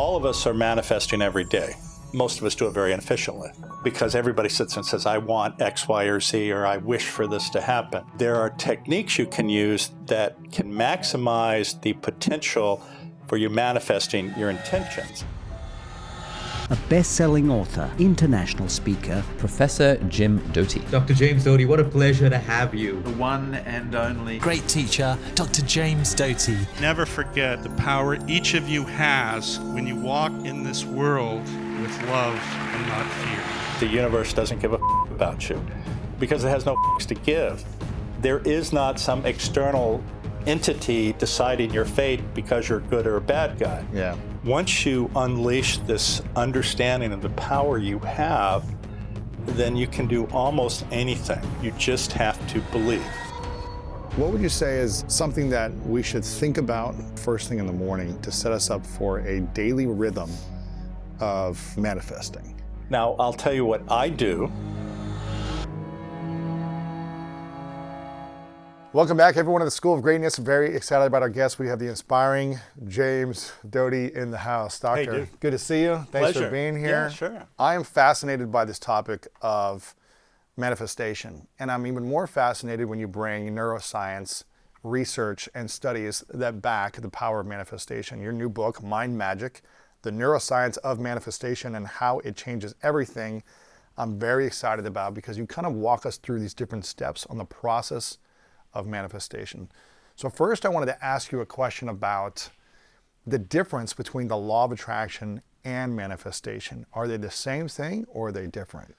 all of us are manifesting every day. Most of us do it very inefficiently because everybody sits and says, I want X, Y, or Z, or I wish for this to happen. There are techniques you can use that can maximize the potential for you manifesting your intentions. A best-selling author, international speaker, Professor Jim Doty. Dr. James Doty, what a pleasure to have you. The one and only great teacher, Dr. James Doty. Never forget the power each of you has when you walk in this world with love and not fear. The universe doesn't give a about you because it has no to give. There is not some external entity deciding your fate because you're a good or a bad guy. Yeah. Once you unleash this understanding of the power you have, then you can do almost anything. You just have to believe. What would you say is something that we should think about first thing in the morning to set us up for a daily rhythm of manifesting? Now, I'll tell you what I do. Welcome back, everyone, to the School of Greatness. Very excited about our guest. We have the inspiring James Doty in the house. Doctor, hey, good to see you. Thanks Pleasure. for being here. Yeah, sure. I am fascinated by this topic of manifestation, and I'm even more fascinated when you bring neuroscience, research, and studies that back the power of manifestation. Your new book, Mind Magic, The Neuroscience of Manifestation and How It Changes Everything, I'm very excited about because you kind of walk us through these different steps on the process of manifestation. So first I wanted to ask you a question about the difference between the law of attraction and manifestation. Are they the same thing or are they different?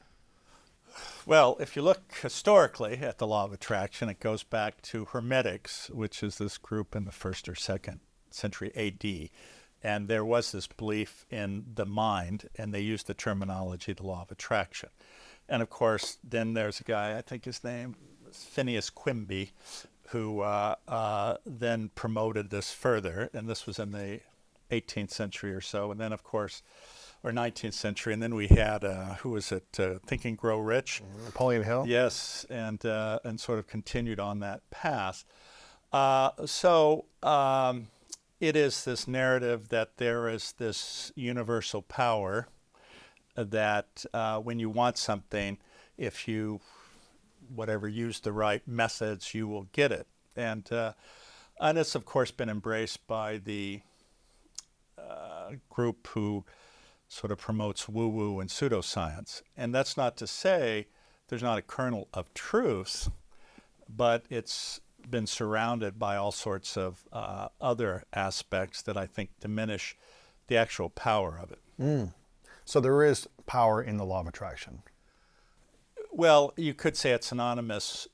Well, if you look historically at the law of attraction, it goes back to Hermetics, which is this group in the 1st or 2nd century AD. And there was this belief in the mind, and they used the terminology, the law of attraction. And of course, then there's a guy, I think his name Phineas Quimby, who then promoted this further, and this was in the 18th century or so, and then of course, or 19th century, and then we had who was it? Think and Grow Rich, Napoleon Hill. Yes, and sort of continued on that path. It is this narrative that there is this universal power that when you want something, if you use the right methods, you will get it. And it's, of course, been embraced by the group who sort of promotes woo-woo and pseudoscience. And that's not to say there's not a kernel of truth, but it's been surrounded by all sorts of other aspects that I think diminish the actual power of it. So there is power in the law of attraction. Well, you could say it's synonymous.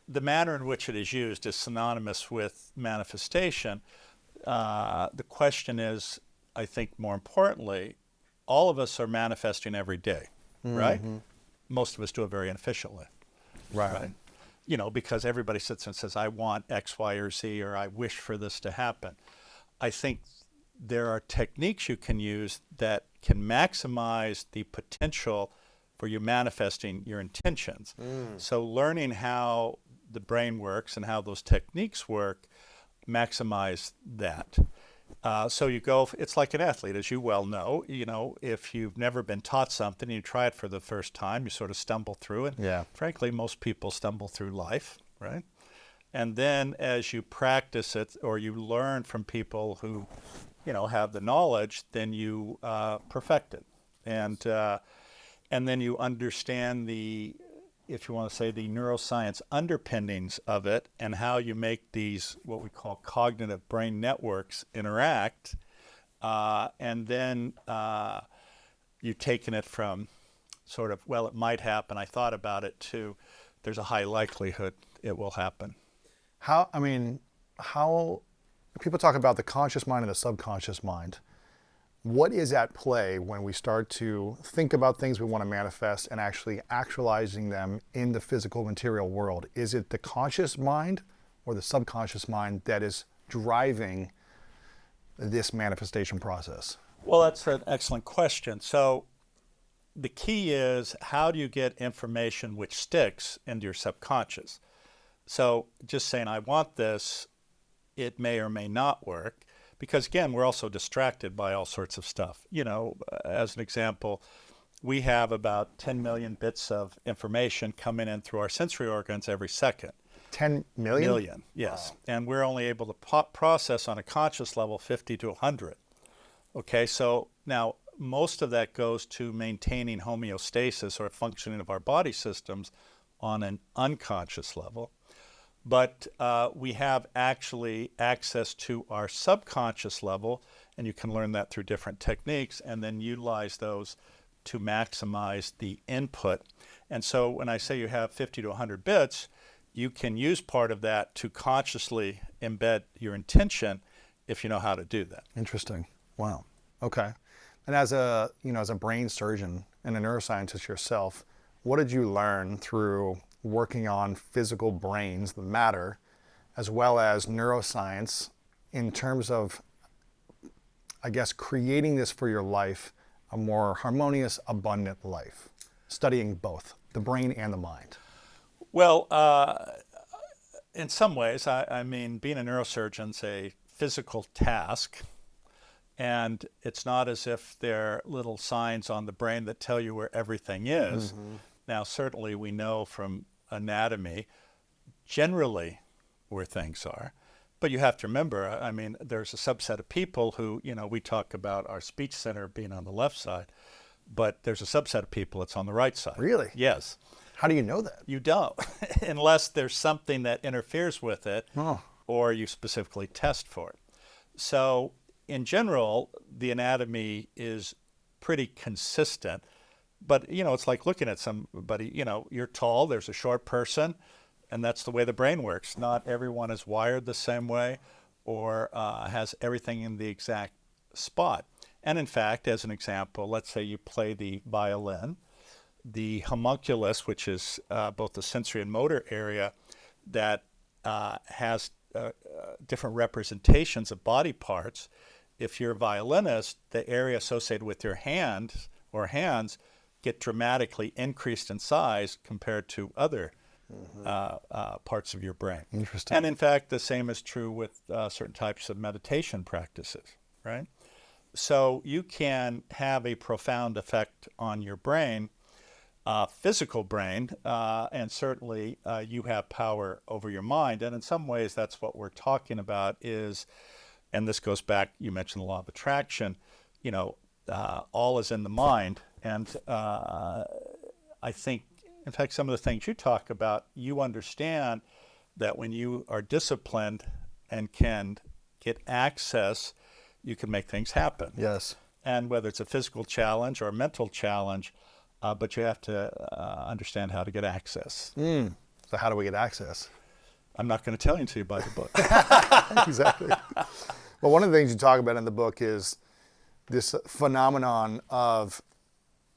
The manner in which it is used is synonymous with manifestation. The question is, I think more importantly, all of us are manifesting every day, right? Most of us do it very inefficiently. Right. You know, because everybody sits and says, I want X, Y, or Z, or I wish for this to happen. I think there are techniques you can use that can maximize the potential for you manifesting your intentions. So learning how the brain works and how those techniques work maximize that. So you go, it's like an athlete, as you well know, if you've never been taught something, you try it for the first time, you sort of stumble through it. Yeah. Frankly, most people stumble through life, right? And then as you practice it or you learn from people who, have the knowledge, then you perfect it. And then you understand the neuroscience underpinnings of it and how you make these, what we call cognitive brain networks, interact. And then you've taken it from sort of, well, it might happen, I thought about it, to there's a high likelihood it will happen. How people talk about the conscious mind and the subconscious mind. What is at play when we start to think about things we want to manifest and actually actualizing them in the physical material world? Is it the conscious mind or the subconscious mind that is driving this manifestation process? Well, that's an excellent question. So the key is, how do you get information which sticks into your subconscious? So just saying, I want this, it may or may not work. because again, we're also distracted by all sorts of stuff. As an example, we have about 10 million bits of information coming in through our sensory organs every second. 10 million? Million, yes. Wow. And we're only able to process on a conscious level 50 to 100. Okay, so now most of that goes to maintaining homeostasis or functioning of our body systems on an unconscious level. But we have actually access to our subconscious level, and you can learn that through different techniques and then utilize those to maximize the input. And so when I say you have 50 to 100 bits, you can use part of that to consciously embed your intention if you know how to do that. Interesting. Wow. Okay. And as a brain surgeon and a neuroscientist yourself, what did you learn through working on physical brains, the matter, as well as neuroscience in terms of, I guess, creating this for your life, a more harmonious, abundant life, studying both the brain and the mind? Well, in some ways, I mean, being a neurosurgeon's a physical task, and it's not as if there are little signs on the brain that tell you where everything is. Mm-hmm. Now, certainly we know from anatomy generally where things are, but you have to remember, I mean, there's a subset of people who, we talk about our speech center being on the left side, but there's a subset of people that's on the right side. Really? Yes. How do you know that? You don't, unless there's something that interferes with it, or you specifically test for it. So in general, the anatomy is pretty consistent, but it's like looking at somebody, you're tall, there's a short person, and that's the way the brain works. Not everyone is wired the same way or has everything in the exact spot. And in fact, as an example, let's say you play the violin. The homunculus, which is both the sensory and motor area that has different representations of body parts. If you're a violinist, the area associated with your hand or hands get dramatically increased in size compared to other parts of your brain. Interesting. And in fact, the same is true with certain types of meditation practices, right? So you can have a profound effect on your brain, physical brain, and certainly you have power over your mind. And in some ways, that's what we're talking about is, and this goes back, you mentioned the law of attraction, all is in the mind. And I think, in fact, some of the things you talk about, you understand that when you are disciplined and can get access, you can make things happen. Yes. And whether it's a physical challenge or a mental challenge, but you have to understand how to get access. So how do we get access? I'm not going to tell you until you buy the book. Exactly. Well, one of the things you talk about in the book is this phenomenon of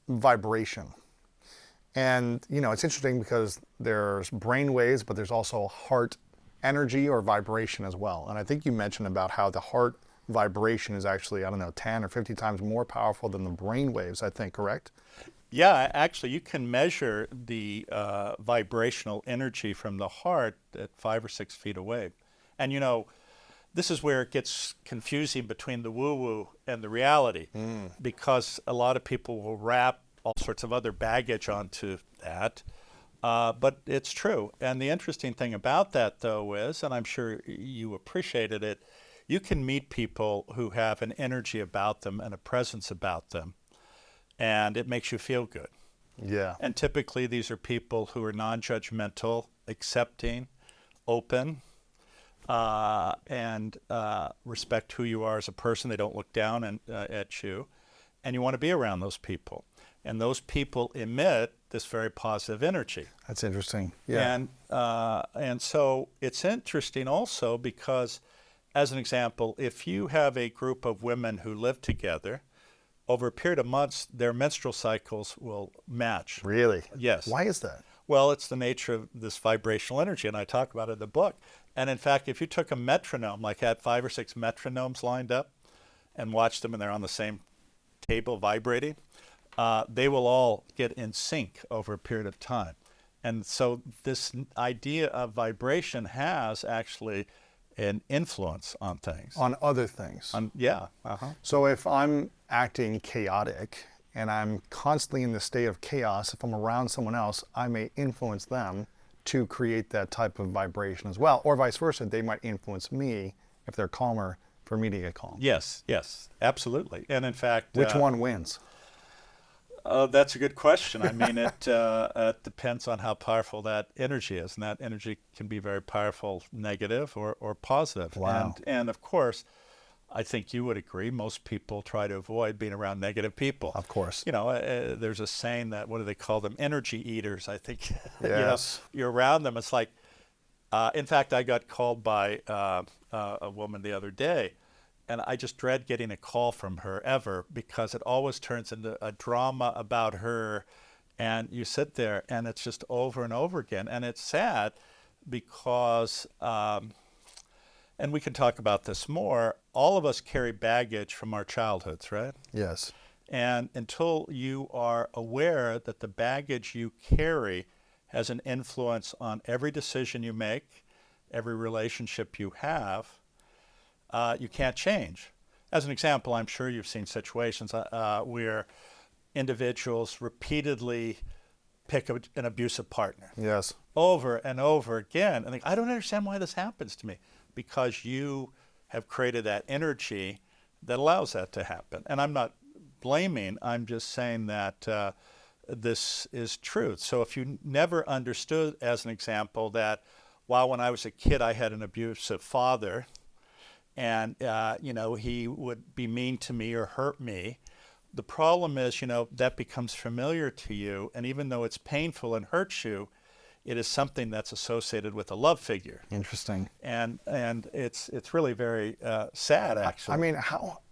vibration. And, it's interesting because there's brain waves, but there's also heart energy or vibration as well. And I think you mentioned about how the heart vibration is actually, 10 or 50 times more powerful than the brain waves, I think, correct? Yeah, actually, you can measure the vibrational energy from the heart at 5 or 6 feet away. And, this is where it gets confusing between the woo-woo and the reality, because a lot of people will wrap all sorts of other baggage onto that. But it's true. And the interesting thing about that, though, is, and I'm sure you appreciated it, you can meet people who have an energy about them and a presence about them, and it makes you feel good. Yeah. And typically these are people who are non-judgmental, accepting, open, and respect who you are as a person. They don't look down at you. And you want to be around those people. And those people emit this very positive energy. That's interesting. Yeah. And so it's interesting also because, as an example, if you have a group of women who live together, over a period of months, their menstrual cycles will match. Really? Yes. Why is that? Well, it's the nature of this vibrational energy, and I talk about it in the book. And in fact, if you took a metronome, like had 5 or 6 metronomes lined up and watched them and they're on the same table vibrating, they will all get in sync over a period of time. And so this idea of vibration has actually an influence on things. On other things. Yeah. So if I'm acting chaotic and I'm constantly in the state of chaos, if I'm around someone else, I may influence them to create that type of vibration as well. Or vice versa, they might influence me if they're calmer for me to get calm. Yes, absolutely. And in fact, Which one wins? That's a good question. I mean, it depends on how powerful that energy is, and that energy can be very powerful, negative or positive. Wow. And of course, I think you would agree, most people try to avoid being around negative people. Of course. You know, there's a saying that, what do they call them? Energy eaters, I think. Yes. You're around them. It's like, in fact, I got called by a woman the other day, and I just dread getting a call from her ever, because it always turns into a drama about her, and you sit there and it's just over and over again. And it's sad because, and we can talk about this more, all of us carry baggage from our childhoods, right? Yes. And until you are aware that the baggage you carry has an influence on every decision you make, every relationship you have, you can't change. As an example, I'm sure you've seen situations where individuals repeatedly pick an abusive partner. Yes. Over and over again. And I don't understand why this happens to me. Because you have created that energy that allows that to happen. And I'm not blaming, I'm just saying that this is truth. So if you never understood, as an example, that while when I was a kid I had an abusive father, and he would be mean to me or hurt me, the problem is, that becomes familiar to you, and even though it's painful and hurts you, it is something that's associated with a love figure. Interesting. And it's really very sad, actually.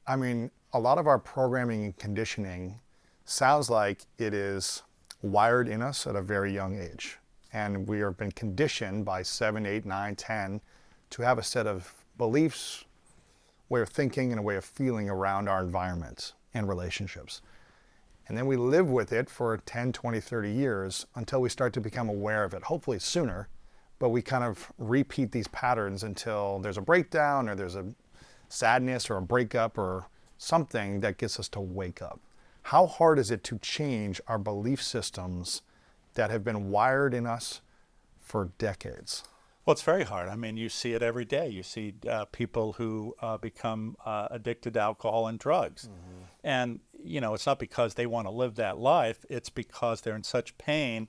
I mean, a lot of our programming and conditioning sounds like it is wired in us at a very young age. And we have been conditioned by 7, 8, 9, 10 to have a set of beliefs, way of thinking, and a way of feeling around our environment and relationships. And then we live with it for 10, 20, 30 years until we start to become aware of it, hopefully sooner, but we kind of repeat these patterns until there's a breakdown or there's a sadness or a breakup or something that gets us to wake up. How hard is it to change our belief systems that have been wired in us for decades? Well, it's very hard. I mean, you see it every day. You see people who become addicted to alcohol and drugs. Mm-hmm. And, it's not because they want to live that life. It's because they're in such pain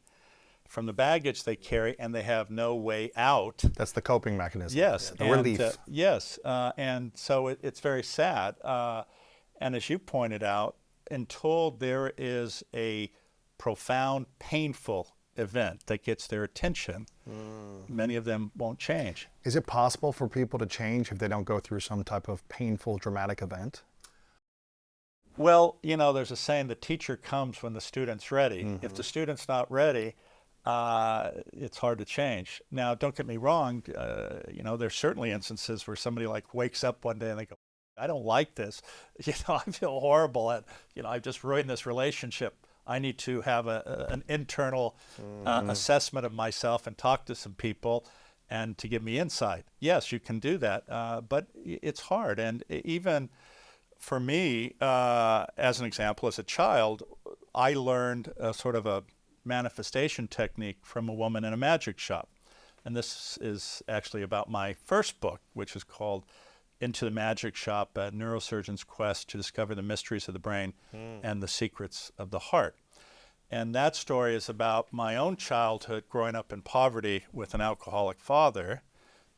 from the baggage they carry and they have no way out. That's the coping mechanism. Yes. The relief. Yes. And so it's very sad. And as you pointed out, until there is a profound, painful event that gets their attention, many of them won't change. Is it possible for people to change if they don't go through some type of painful, dramatic event? Well, there's a saying, the teacher comes when the student's ready. Mm-hmm. If the student's not ready, it's hard to change. Now, don't get me wrong, there's certainly instances where somebody wakes up one day and they go, I don't like this. I feel horrible at, I've just ruined this relationship. I need to have an internal assessment of myself and talk to some people and to give me insight. Yes, you can do that, but it's hard. And even for me, as an example, as a child, I learned sort of a manifestation technique from a woman in a magic shop. And this is actually about my first book, which is called Into the Magic Shop, a neurosurgeon's quest to discover the mysteries of the brain and the secrets of the heart. And that story is about my own childhood growing up in poverty with an alcoholic father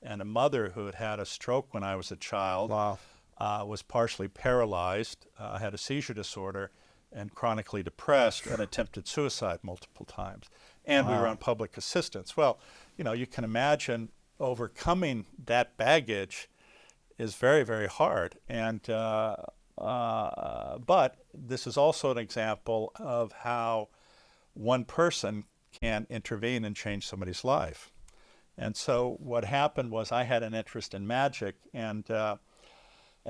and a mother who had had a stroke when I was a child. Wow. Was partially paralyzed, had a seizure disorder, and chronically depressed, and attempted suicide multiple times. And we were on public assistance. Well, you can imagine overcoming that baggage is very, very hard. And but this is also an example of how one person can intervene and change somebody's life. And so what happened was I had an interest in magic, and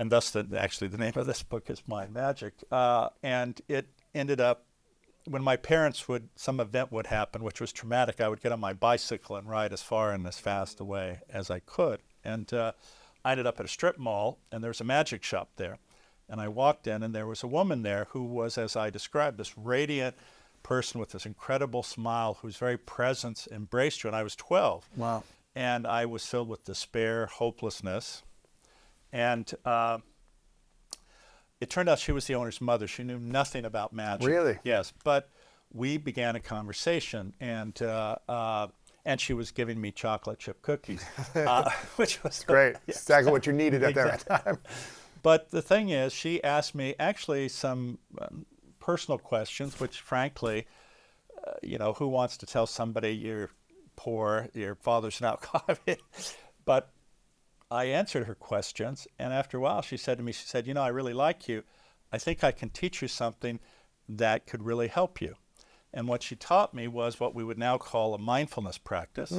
thus actually the name of this book is Mind Magic. And it ended up, when my parents some event would happen, which was traumatic, I would get on my bicycle and ride as far and as fast away as I could. And I ended up at a strip mall, and there was a magic shop there. And I walked in, and there was a woman there who was, as I described, this radiant person with this incredible smile whose very presence embraced you. And I was 12. Wow. And I was filled with despair, hopelessness. And it turned out she was the owner's mother. She knew nothing about magic. Really? Yes. But we began a conversation, and she was giving me chocolate chip cookies, which was Great. Yeah. Exactly what you needed at Exactly. that time. But the thing is, she asked me actually some personal questions, which frankly, who wants to tell somebody you're poor, your father's an alcoholic? But I answered her questions, and after a while she said to me, I really like you. I think I can teach you something that could really help you. And what she taught me was what we would now call a mindfulness practice.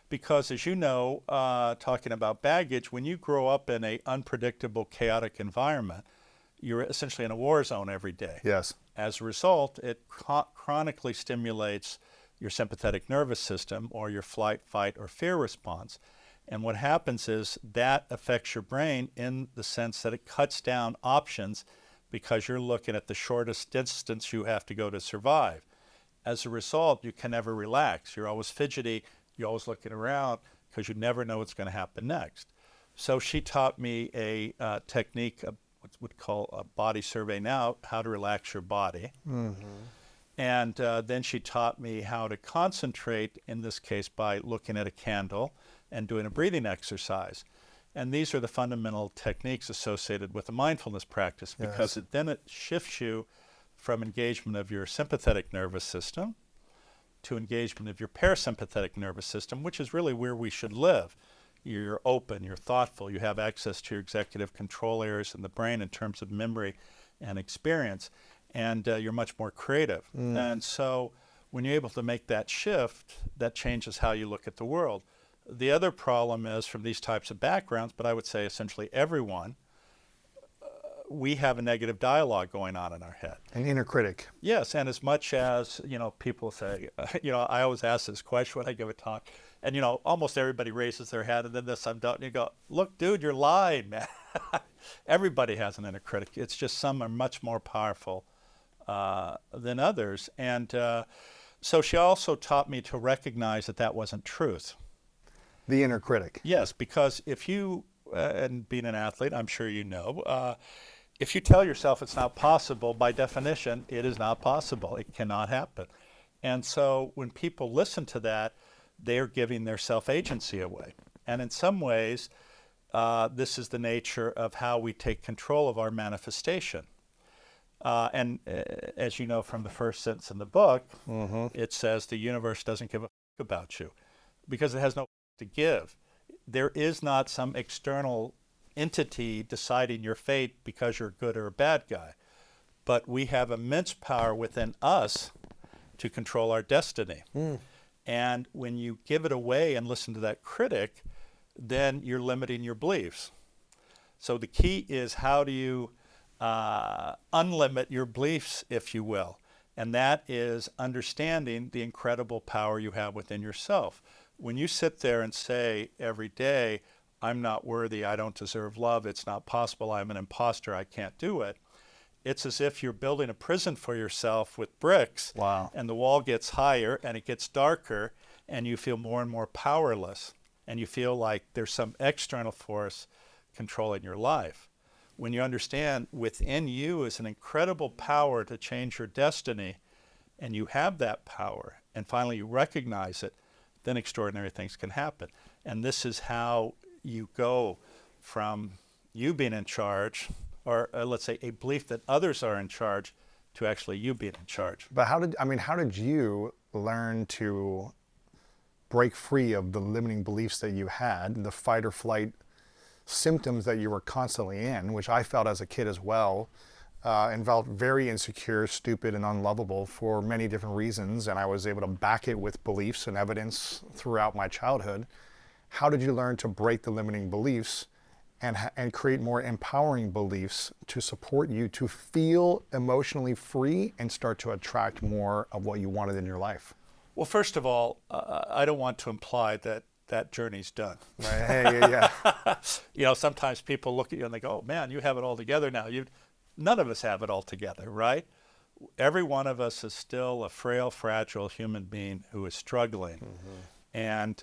Because as you know, talking about baggage, when you grow up in an unpredictable, chaotic environment, you're essentially in a war zone every day. Yes. As a result, it chronically stimulates your sympathetic nervous system or your flight, fight, or fear response. And what happens is that affects your brain in the sense that it cuts down options because you're looking at the shortest distance you have to go to survive. As a result, you can never relax. You're always fidgety. You're always looking around because you never know what's going to happen next. So she taught me a technique, what we'd call a body survey now, how to relax your body. And then she taught me how to concentrate, in this case by looking at a candle and doing a breathing exercise. And these are the fundamental techniques associated with the mindfulness practice, because then it shifts you from engagement of your sympathetic nervous system to engagement of your parasympathetic nervous system, which is really where we should live. You're open, you're thoughtful, you have access to your executive control areas in the brain in terms of memory and experience, and you're much more creative. And so when you're able to make that shift, that changes how you look at the world. The other problem is, from these types of backgrounds, but I would say essentially everyone, we have a negative dialogue going on in our head. An inner critic. Yes, and as much as, people say, I always ask this question when I give a talk, and, almost everybody raises their hand, and then this, I'm done, and you go, look, dude, you're lying, man. Everybody has an inner critic. It's just some are much more powerful than others. And so she also taught me to recognize that that wasn't truth. The inner critic. Yes, because if you, and being an athlete, I'm sure you know, if you tell yourself it's not possible, by definition, it is not possible. It cannot happen. And so when people listen to that, they're giving their self-agency away. And in some ways, this is the nature of how we take control of our manifestation. And as you know from the first sentence in the book, it says the universe doesn't give a f- about you because it has no to give. There is not some external entity deciding your fate because you're a good or a bad guy. But we have immense power within us to control our destiny. And when you give it away and listen to that critic, then you're limiting your beliefs. So the key is, how do you unlimit your beliefs, if you will? And that is understanding the incredible power you have within yourself. When you sit there and say every day, I'm not worthy, I don't deserve love, it's not possible, I'm an imposter, I can't do it, it's as if you're building a prison for yourself with bricks. Wow. And the wall gets higher and it gets darker and you feel more and more powerless and you feel like there's some external force controlling your life. When you understand within you is an incredible power to change your destiny, and you have that power, and finally you recognize it, then extraordinary things can happen. And this is how you go from you being in charge, or let's say a belief that others are in charge, to actually you being in charge. But how did you learn to break free of the limiting beliefs that you had, the fight or flight symptoms that you were constantly in, which I felt as a kid as well, and felt very insecure, stupid, and unlovable for many different reasons, and I was able to back it with beliefs and evidence throughout my childhood. How did you learn to break the limiting beliefs and create more empowering beliefs to support you to feel emotionally free and start to attract more of what you wanted in your life? Well, first of all, I don't want to imply that that journey's done. Right. Hey, yeah. You know, sometimes people look at you and they go, "Oh man, you have it all together now." None of us have it all together, right? Every one of us is still a frail, fragile human being who is struggling. And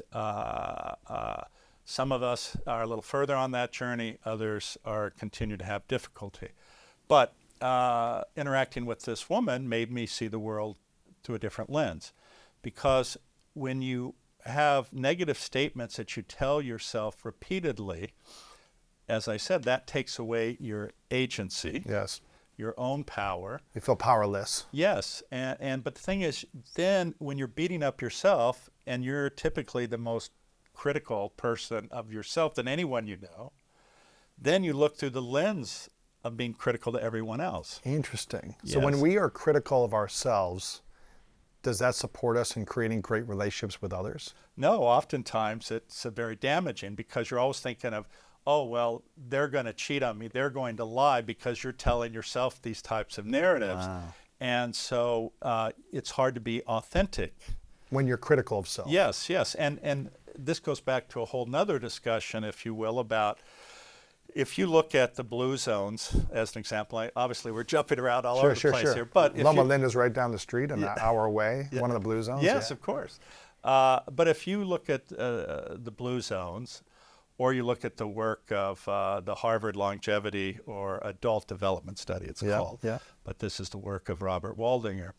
some of us are a little further on that journey. Others continue to have difficulty. But interacting with this woman made me see the world through a different lens. Because when you have negative statements that you tell yourself repeatedly, as I said, that takes away your agency, Yes. your own power. You feel powerless. Yes, but the thing is, then when you're beating up yourself, and you're typically the most critical person of yourself than anyone you know, then you look through the lens of being critical to everyone else. Interesting. So when Yes. we are critical of ourselves, does that support us in creating great relationships with others? No, oftentimes it's very damaging because you're always thinking of, oh, well, they're going to cheat on me, they're going to lie, because you're telling yourself these types of narratives. Wow. And so it's hard to be authentic. When you're critical of self. Yes, yes. And this goes back to a whole nother discussion, if you will, about if you look at the blue zones as an example. Obviously, we're jumping around all over the place here. But if Loma you, Linda's right down the street, an hour away, one of the blue zones. yes, Yeah. of course. But if you look at the blue zones, or you look at the work of the Harvard Longevity or Adult Development Study, it's called. Yeah. But this is the work of Robert Waldinger.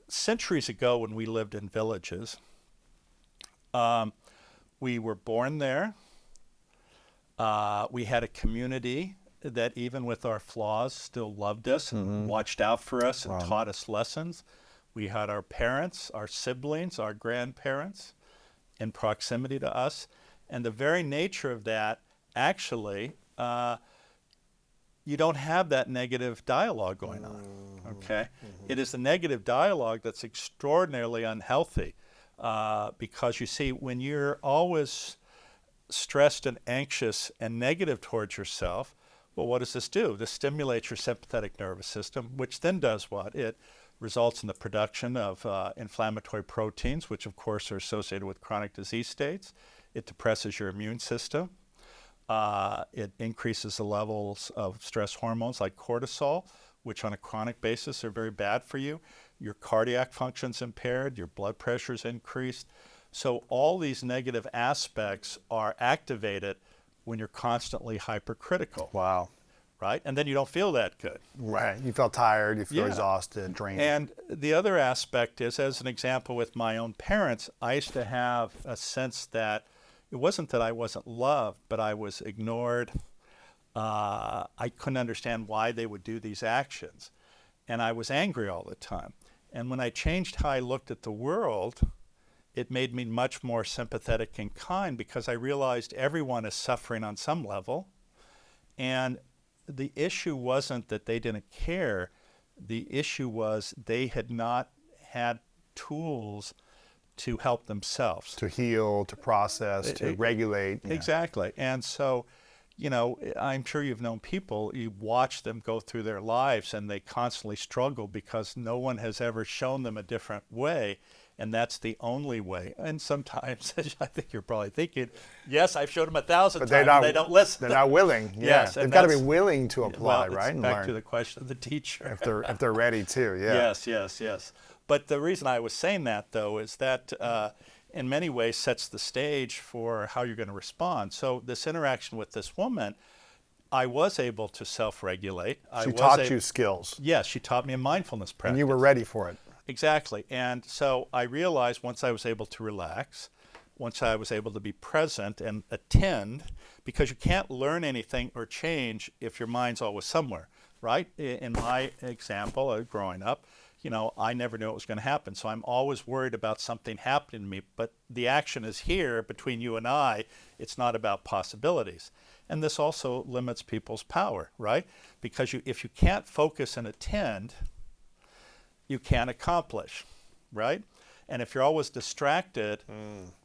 Centuries ago, when we lived in villages, we were born there. We had a community that, even with our flaws, still loved us and watched out for us and taught us lessons. We had our parents, our siblings, our grandparents in proximity to us. And the very nature of that, actually, you don't have that negative dialogue going on, okay? It is the negative dialogue that's extraordinarily unhealthy because, you see, when you're always stressed and anxious and negative towards yourself, well, what does this do? This stimulates your sympathetic nervous system, which then does what? It results in the production of inflammatory proteins, which, of course, are associated with chronic disease states. It depresses your immune system. It increases the levels of stress hormones like cortisol, which on a chronic basis are very bad for you. Your cardiac function's impaired, your blood pressure's increased. So all these negative aspects are activated when you're constantly hypercritical. Wow. Right? And then you don't feel that good. Right. You feel tired, you feel Yeah. exhausted, drained. And the other aspect is, as an example with my own parents, I used to have a sense that it wasn't that I wasn't loved, but I was ignored. I couldn't understand why they would do these actions. And I was angry all the time. And when I changed how I looked at the world, it made me much more sympathetic and kind, because I realized everyone is suffering on some level. And the issue wasn't that they didn't care. The issue was they had not had tools to help themselves. To heal, to process, to regulate. Yeah. Exactly. And so, you know, I'm sure you've known people, you watch them go through their lives and they constantly struggle because no one has ever shown them a different way. And that's the only way. And sometimes, I think you're probably thinking, yes, I've showed them 1,000 times, they don't listen. They're not willing. Yeah. Yes, They've and got to be that's- willing to apply, well, right? it's And back learn. to the question of the teacher. if they're ready to, yeah. Yes. But the reason I was saying that, though, is that in many ways sets the stage for how you're going to respond. So this interaction with this woman, I was able to self-regulate. She taught you skills. Yes, she taught me a mindfulness practice. And you were ready for it. Exactly. And so I realized once I was able to relax, once I was able to be present and attend, because you can't learn anything or change if your mind's always somewhere, right? In my example, growing up, you know, I never knew it was going to happen. So I'm always worried about something happening to me. But the action is here between you and I. It's not about possibilities. And this also limits people's power, right? Because if you can't focus and attend, you can't accomplish, right? And if you're always distracted,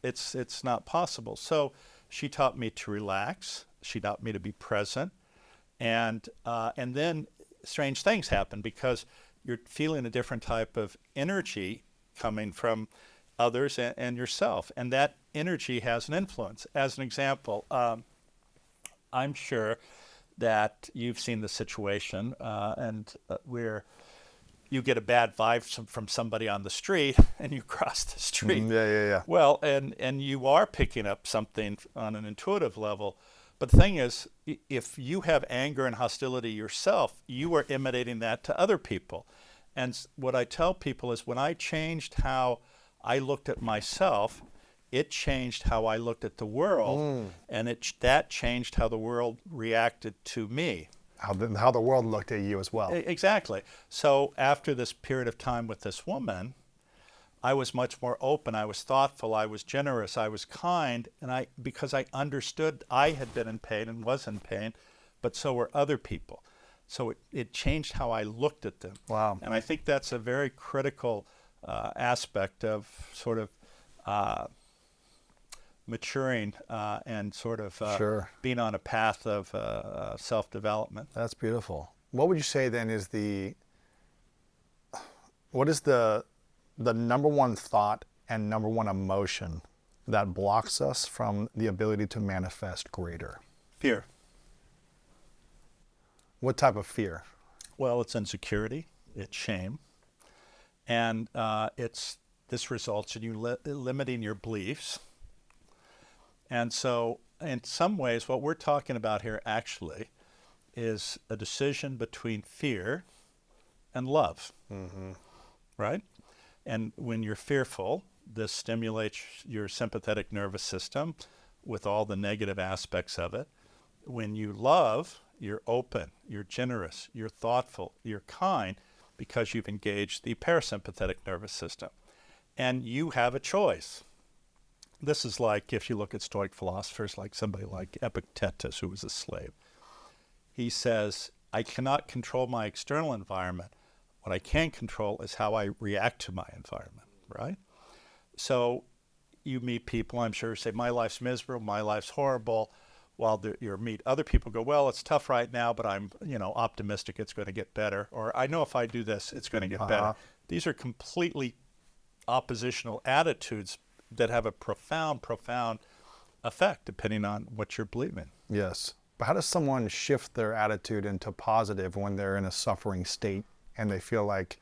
it's not possible. So she taught me to relax. She taught me to be present. And then strange things happen because you're feeling a different type of energy coming from others and yourself. And that energy has an influence. As an example, I'm sure that you've seen the situation where you get a bad vibe from somebody on the street and you cross the street. Yeah. Well, and you are picking up something on an intuitive level. But the thing is, if you have anger and hostility yourself, you are emanating that to other people. And what I tell people is when I changed how I looked at myself, it changed how I looked at the world, and that changed how the world reacted to me. How the world looked at you as well. Exactly. So after this period of time with this woman, I was much more open. I was thoughtful. I was generous. I was kind. And because I understood I had been in pain and was in pain, but so were other people. So it changed how I looked at them. Wow. And I think that's a very critical aspect of sort of maturing and sort of being on a path of self-development. That's beautiful. What would you say then is what is the number one thought and number one emotion that blocks us from the ability to manifest greater? Fear. What type of fear? Well, it's insecurity, it's shame, and this results in you limiting your beliefs. And so in some ways, what we're talking about here actually is a decision between fear and love, right? And when you're fearful, this stimulates your sympathetic nervous system with all the negative aspects of it. When you love, you're open, you're generous, you're thoughtful, you're kind, because you've engaged the parasympathetic nervous system. And you have a choice. This is like if you look at Stoic philosophers, like somebody like Epictetus, who was a slave. He says, I cannot control my external environment. What I can control is how I react to my environment, right? So you meet people, I'm sure, say, my life's miserable, my life's horrible. While you meet other people go, well, it's tough right now, but I'm optimistic it's going to get better. Or I know if I do this, it's going to get better. These are completely oppositional attitudes that have a profound effect depending on what you're believing. Yes. But how does someone shift their attitude into positive when they're in a suffering state and they feel like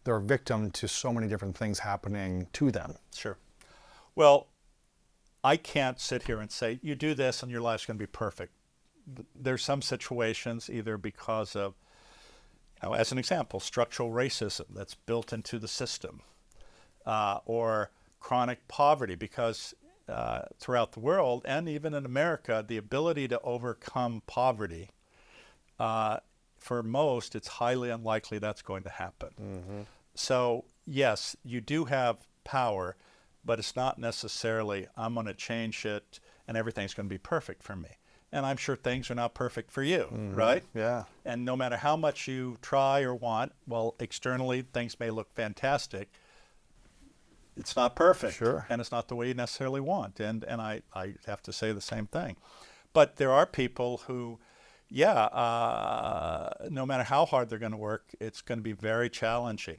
they're a victim to so many different things happening to them? Sure. Well, I can't sit here and say, you do this and your life's going to be perfect. There's some situations, either because of, as an example, structural racism that's built into the system, or chronic poverty, because throughout the world and even in America, the ability to overcome poverty, for most, it's highly unlikely that's going to happen. So yes, you do have power, but it's not necessarily, I'm going to change it and everything's going to be perfect for me. And I'm sure things are not perfect for you, right? Yeah. And no matter how much you try or want, well, externally things may look fantastic. It's not perfect. Sure. And it's not the way you necessarily want. And I have to say the same thing. But there are people who, no matter how hard they're going to work, it's going to be very challenging.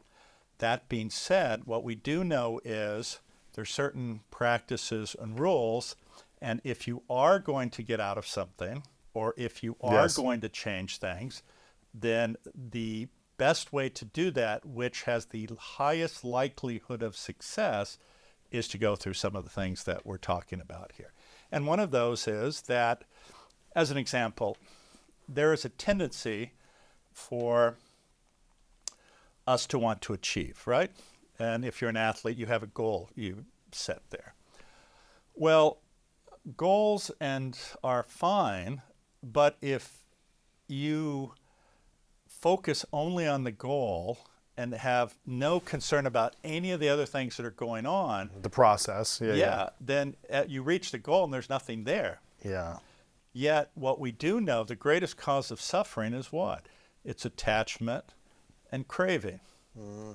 That being said, what we do know is there's certain practices and rules, and if you are going to get out of something, or if you are going to change things, then the best way to do that, which has the highest likelihood of success, is to go through some of the things that we're talking about here. And one of those is that, as an example, there is a tendency for us to want to achieve, right? And if you're an athlete, you have a goal you set there. Well, goals are fine, but if you focus only on the goal and have no concern about any of the other things that are going on, The process. then you reach the goal and there's nothing there. Yeah. Yet what we do know, the greatest cause of suffering is what? It's attachment and craving.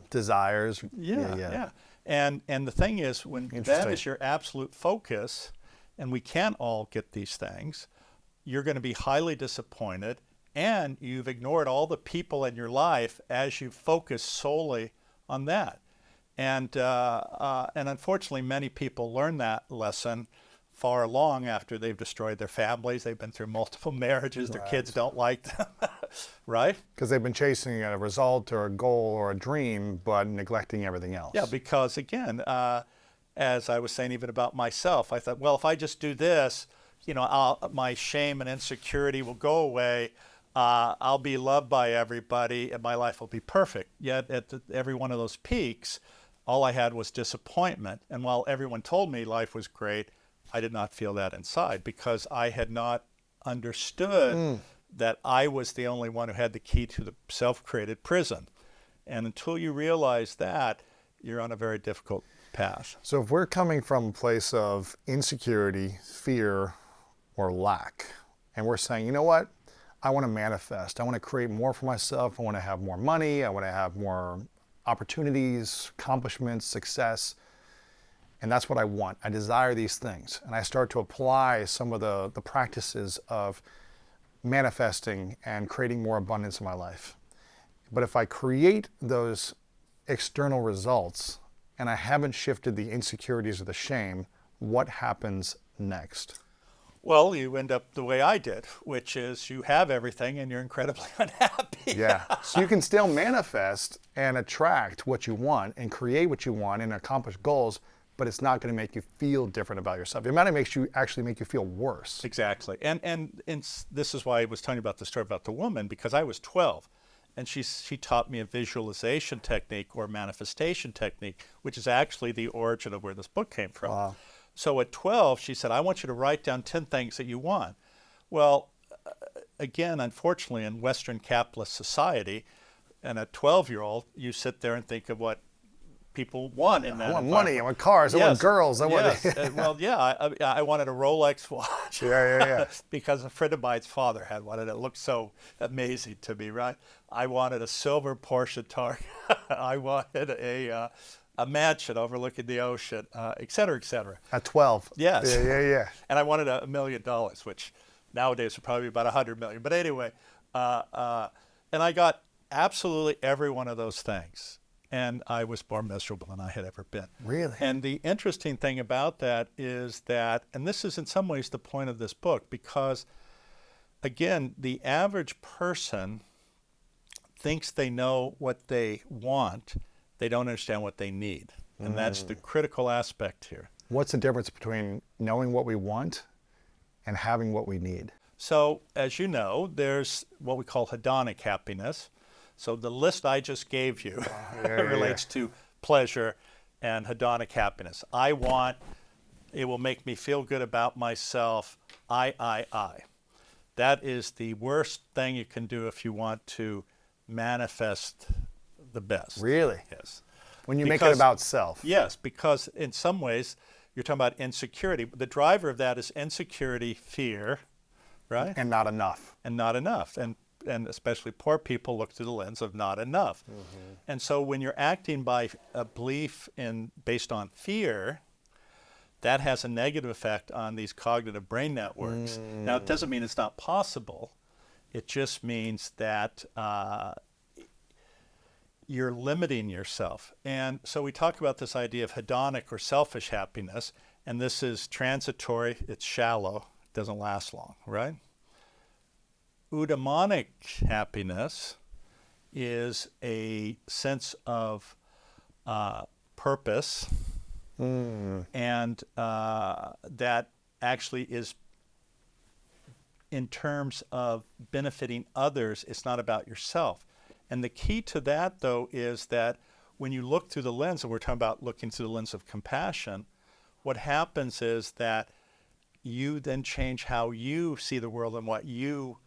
Desires. Yeah. And the thing is, when that is your absolute focus, and we can't all get these things, you're going to be highly disappointed, and you've ignored all the people in your life as you focus solely on that. And unfortunately, many people learn that lesson far along after they've destroyed their families. They've been through multiple marriages. Their kids don't like them, right? Because they've been chasing a result or a goal or a dream, but neglecting everything else. Yeah, because again, as I was saying even about myself, I thought, well, if I just do this, my shame and insecurity will go away. I'll be loved by everybody and my life will be perfect. Yet at every one of those peaks, all I had was disappointment. And while everyone told me life was great, I did not feel that inside because I had not understood that I was the only one who had the key to the self-created prison. And until you realize that, you're on a very difficult path. So if we're coming from a place of insecurity, fear, or lack, and we're saying, you know what? I want to manifest. I want to create more for myself. I want to have more money. I want to have more opportunities, accomplishments, success. And that's what I want. I desire these things. And I start to apply some of the practices of manifesting and creating more abundance in my life. But if I create those external results and I haven't shifted the insecurities or the shame, what happens next? Well, you end up the way I did, which is you have everything and you're incredibly unhappy. Yeah. So you can still manifest and attract what you want and create what you want and accomplish goals, but it's not going to make you feel different about yourself. It might actually make you feel worse. Exactly. And this is why I was telling you about the story about the woman, because I was 12 and she taught me a visualization technique or manifestation technique, which is actually the origin of where this book came from. Wow. So at 12, she said, I want you to write down 10 things that you want. Well, again, unfortunately, in Western capitalist society, and a 12-year-old, you sit there and think of what people want in that I want money, I want cars, I want girls. I wanted a Rolex watch. Yeah. Because a friend of mine's father had one, and it looked so amazing to me, right? I wanted a silver Porsche Targa. I wanted a mansion overlooking the ocean, et cetera, et cetera. At 12. Yes. Yeah. And I wanted $1 million, which nowadays would probably be about $100 million. But anyway, and I got absolutely every one of those things. And I was more miserable than I had ever been. Really? And the interesting thing about that is that, and this is in some ways the point of this book, because, again, the average person thinks they know what they want. They don't understand what they need. And that's the critical aspect here. What's the difference between knowing what we want and having what we need? So, as you know, there's what we call hedonic happiness. So the list I just gave you relates to pleasure and hedonic happiness. I want, it will make me feel good about myself, I. That is the worst thing you can do if you want to manifest the best. Really? Yes. When you make it about self. Yes, because in some ways, you're talking about insecurity. The driver of that is insecurity, fear, right? And not enough. And not enough. And especially poor people look through the lens of not enough. Mm-hmm. And so when you're acting by a belief based on fear, that has a negative effect on these cognitive brain networks. Now, it doesn't mean it's not possible. It just means that you're limiting yourself. And so we talk about this idea of hedonic or selfish happiness, and this is transitory, it's shallow, it doesn't last long, right? Eudaimonic happiness is a sense of purpose, and that actually is in terms of benefiting others. It's not about yourself. And the key to that, though, is that when you look through the lens, and we're talking about looking through the lens of compassion, what happens is that you then change how you see the world and what you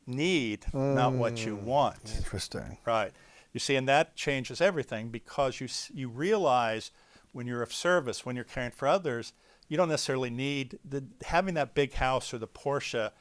need, not what you want. Interesting. Right. You see, and that changes everything, because you realize when you're of service, when you're caring for others, you don't necessarily need having that big house or the Porsche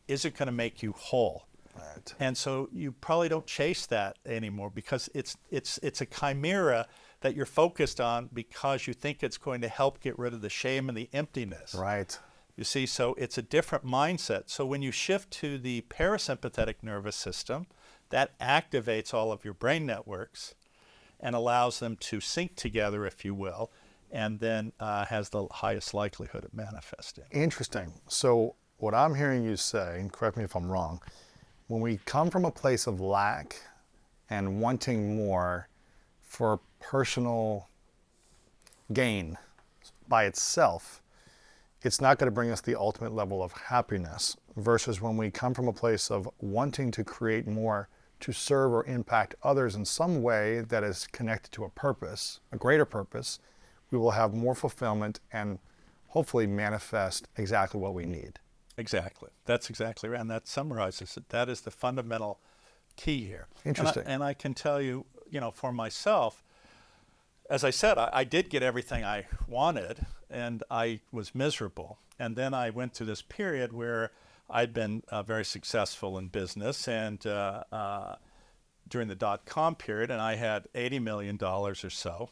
isn't going to make you whole. Right. And so you probably don't chase that anymore, because it's a chimera that you're focused on because you think it's going to help get rid of the shame and the emptiness. Right. You see, so it's a different mindset. So when you shift to the parasympathetic nervous system, that activates all of your brain networks. and allows them to sync together, if you will, and then has the highest likelihood of manifesting. Interesting. So what I'm hearing you say, and correct me if I'm wrong, when we come from a place of lack and wanting more for personal gain by itself, it's not going to bring us the ultimate level of happiness, versus when we come from a place of wanting to create more to serve or impact others in some way that is connected to a purpose, a greater purpose, we will have more fulfillment and hopefully manifest exactly what we need. Exactly. That's exactly right. And that summarizes it. That is the fundamental key here. Interesting. And I can tell you, for myself, as I said, I did get everything I wanted, and I was miserable. And then I went through this period where I'd been very successful in business, and during the dot-com period, and I had $80 million or so.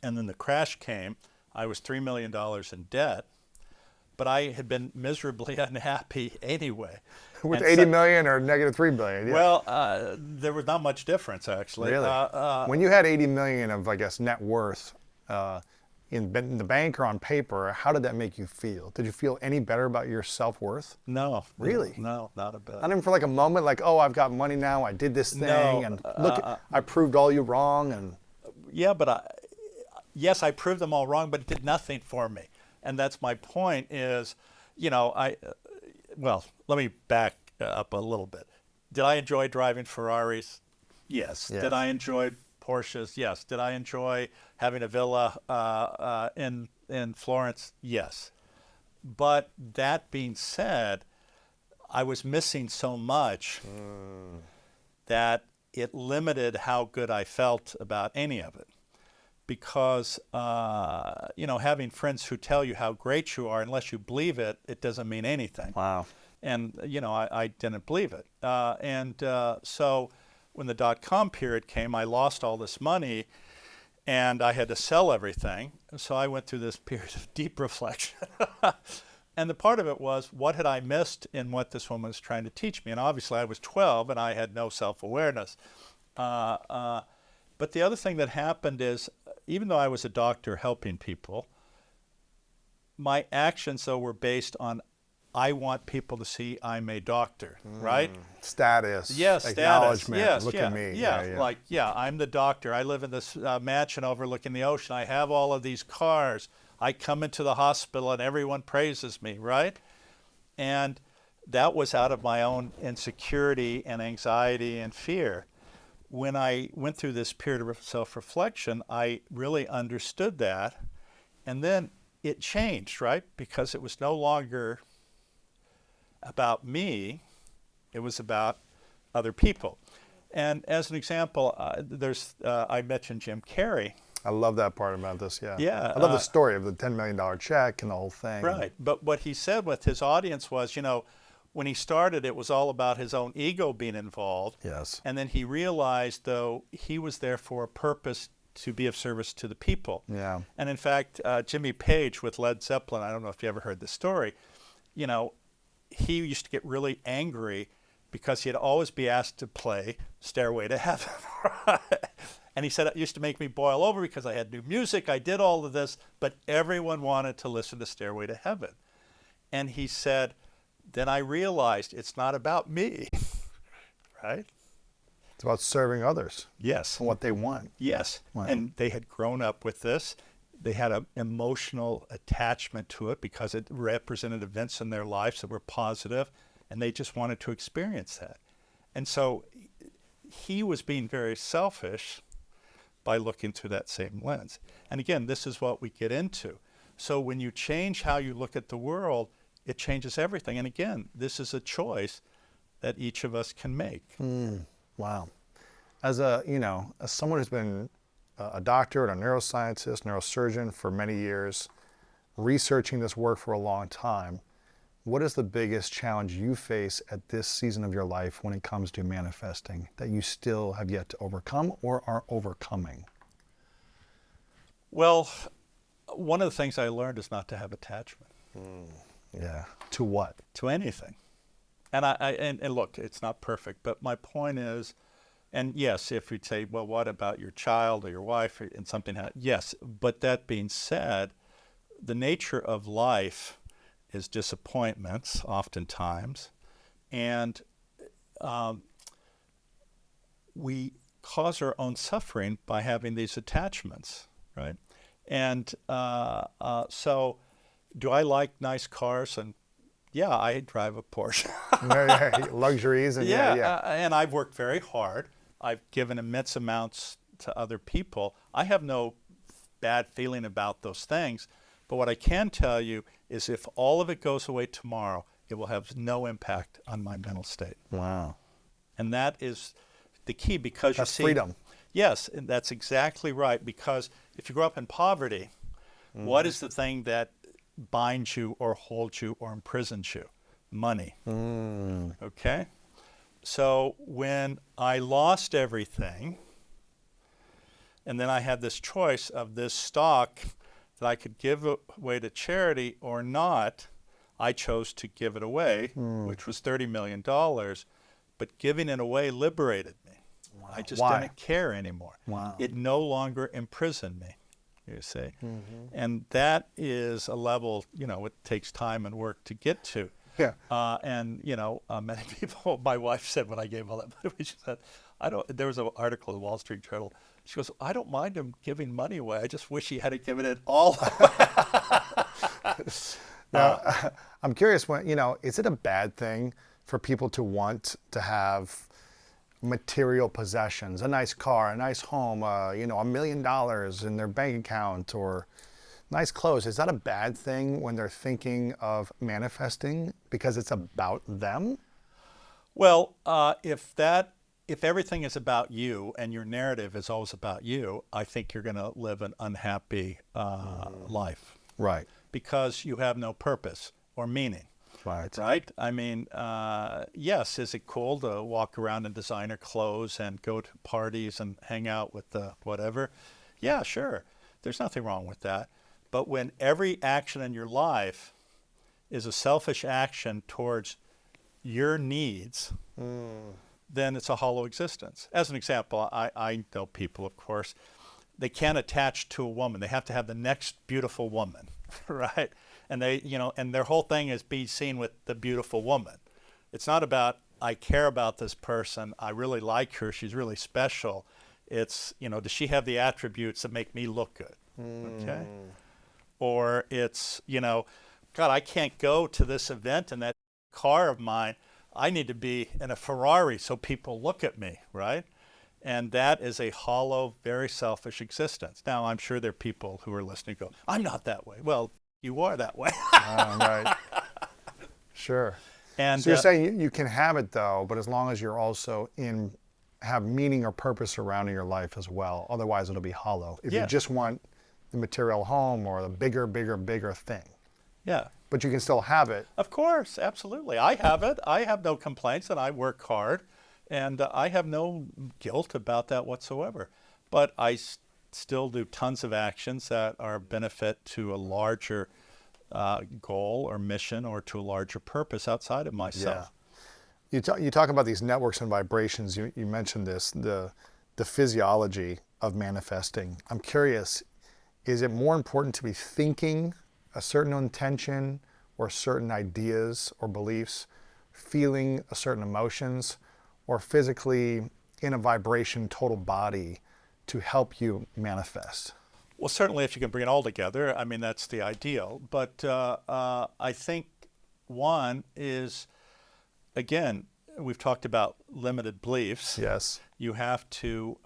And then the crash came. I was $3 million in debt, but I had been miserably unhappy anyway. With And 80 million or negative 3 billion? Yeah. Well, there was not much difference, actually. Really? When you had 80 million of, I guess, net worth in the bank or on paper, how did that make you feel? Did you feel any better about your self-worth? No. Really? No, not a bit. Not even for like a moment, like, oh, I've got money now, I did this thing, No, and look, I proved all you wrong, and Yeah, but yes, I proved them all wrong, but it did nothing for me. And that's my point is, well, let me back up a little bit. Did I enjoy driving Ferraris? Yes. Yes. Did I enjoy Porsches? Yes. Did I enjoy having a villa in Florence? Yes. But that being said, I was missing so much that it limited how good I felt about any of it. Because, having friends who tell you how great you are, unless you believe it, it doesn't mean anything. wow. And, I didn't believe it. So when the dot-com period came, I lost all this money, and I had to sell everything. So I went through this period of deep reflection. And the part of it was, what had I missed in what this woman was trying to teach me? And obviously I was 12, and I had no self-awareness. But the other thing that happened is, even though I was a doctor helping people, my actions, though, were based on, I want people to see I'm a doctor, right? Status. Yes, acknowledgement. status. Yes, Look yeah, at me. yeah. I'm the doctor. I live in this mansion overlooking the ocean. I have all of these cars. I come into the hospital and everyone praises me, right? And that was out of my own insecurity and anxiety and fear. When I went through this period of self-reflection, I really understood that. And then it changed, right? Because it was no longer about me, it was about other people. And as an example, I mentioned Jim Carrey. I love that part about this, yeah. Yeah, I love the story of the $10 million check and the whole thing. Right. But what he said with his audience was, when he started, it was all about his own ego being involved. Yes. And then he realized, though, he was there for a purpose to be of service to the people. Yeah. And in fact, Jimmy Page with Led Zeppelin, I don't know if you ever heard this story, he used to get really angry because he'd always be asked to play Stairway to Heaven. And he said, it used to make me boil over because I had new music, I did all of this, but everyone wanted to listen to Stairway to Heaven. And he said, then I realized it's not about me, right? It's about serving others. Yes. And what they want. Yes. Wow. And they had grown up with this. They had an emotional attachment to it because it represented events in their lives that were positive, and they just wanted to experience that. And so he was being very selfish by looking through that same lens. And again, this is what we get into. So when you change how you look at the world, it changes everything. And again, this is a choice that each of us can make. Wow. As someone who's been a doctor and a neuroscientist, neurosurgeon for many years, researching this work for a long time, what is the biggest challenge you face at this season of your life when it comes to manifesting that you still have yet to overcome or are overcoming? Well, one of the things I learned is not to have attachment. Yeah. To what? To anything. And and look, it's not perfect, but my point is, And yes, if you'd say, well, what about your child or your wife and something? Yes, but that being said, the nature of life is disappointments oftentimes, and we cause our own suffering by having these attachments, right? And so do I like nice cars? And yeah, I drive a Porsche. Luxuries and and I've worked very hard. I've given immense amounts to other people. I have no bad feeling about those things. But what I can tell you is if all of it goes away tomorrow, it will have no impact on my mental state. Wow. And that is the key, because That's you see, freedom. Yes, and that's exactly right. Because if you grow up in poverty, what is the thing that binds you or holds you or imprisons you? Money. Okay? So when I lost everything, and then I had this choice of this stock that I could give away to charity or not, I chose to give it away, which was $30 million. But giving it away liberated me. Wow. I just didn't care anymore. Wow. It no longer imprisoned me, you see. And that is a level, it takes time and work to get to. Yeah. And many people, my wife said when I gave all that money, she said, there was an article in the Wall Street Journal. She goes, I don't mind him giving money away. I just wish he had given it all away. Now, I'm curious, is it a bad thing for people to want to have material possessions, a nice car, a nice home, $1 million in their bank account, or nice clothes? Is that a bad thing when they're thinking of manifesting because it's about them? Well, if everything is about you and your narrative is always about you, I think you're going to live an unhappy life. Right. Because you have no purpose or meaning. Right. Right? I mean, yes, is it cool to walk around in designer clothes and go to parties and hang out with the whatever? Yeah, sure. There's nothing wrong with that. But when every action in your life is a selfish action towards your needs, then it's a hollow existence. As an example, I know people, of course, they can't attach to a woman. They have to have the next beautiful woman, right? And and their whole thing is be seen with the beautiful woman. It's not about, I care about this person, I really like her, she's really special. It's, does she have the attributes that make me look good? Okay? Or it's, God, I can't go to this event in that car of mine. I need to be in a Ferrari so people look at me, right? And that is a hollow, very selfish existence. Now, I'm sure there are people who are listening who go, I'm not that way. Well, you are that way. Right. Sure. And so you're saying you can have it, though, but as long as you're also have meaning or purpose surrounding your life as well. Otherwise, it'll be hollow. If you just want the material home or the bigger thing. Yeah. But you can still have it. Of course, absolutely. I have it. I have no complaints, and I work hard, and I have no guilt about that whatsoever. But I still do tons of actions that are a benefit to a larger goal or mission or to a larger purpose outside of myself. Yeah. You talk about these networks and vibrations. You mentioned this, the physiology of manifesting. I'm curious, is it more important to be thinking a certain intention or certain ideas or beliefs, feeling a certain emotions, or physically in a vibration total body to help you manifest? Well, certainly if you can bring it all together, I mean, that's the ideal. But I think one is, again, we've talked about limited beliefs. Yes. You have to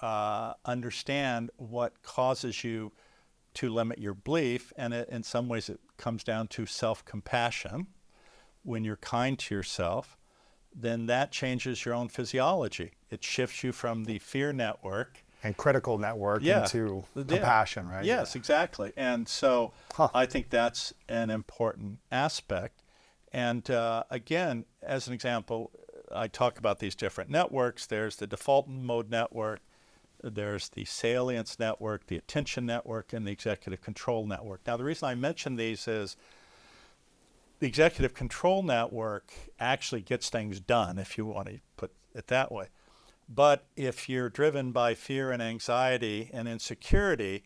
understand what causes you to limit your belief, and in some ways it comes down to self-compassion. When you're kind to yourself, then that changes your own physiology. It shifts you from the fear network and critical network into compassion, right? Yes, exactly. And so I think that's an important aspect. And again, as an example, I talk about these different networks. There's the default mode network, there's the salience network, the attention network, and the executive control network. Now, the reason I mention these is the executive control network actually gets things done, if you want to put it that way. But if you're driven by fear and anxiety and insecurity,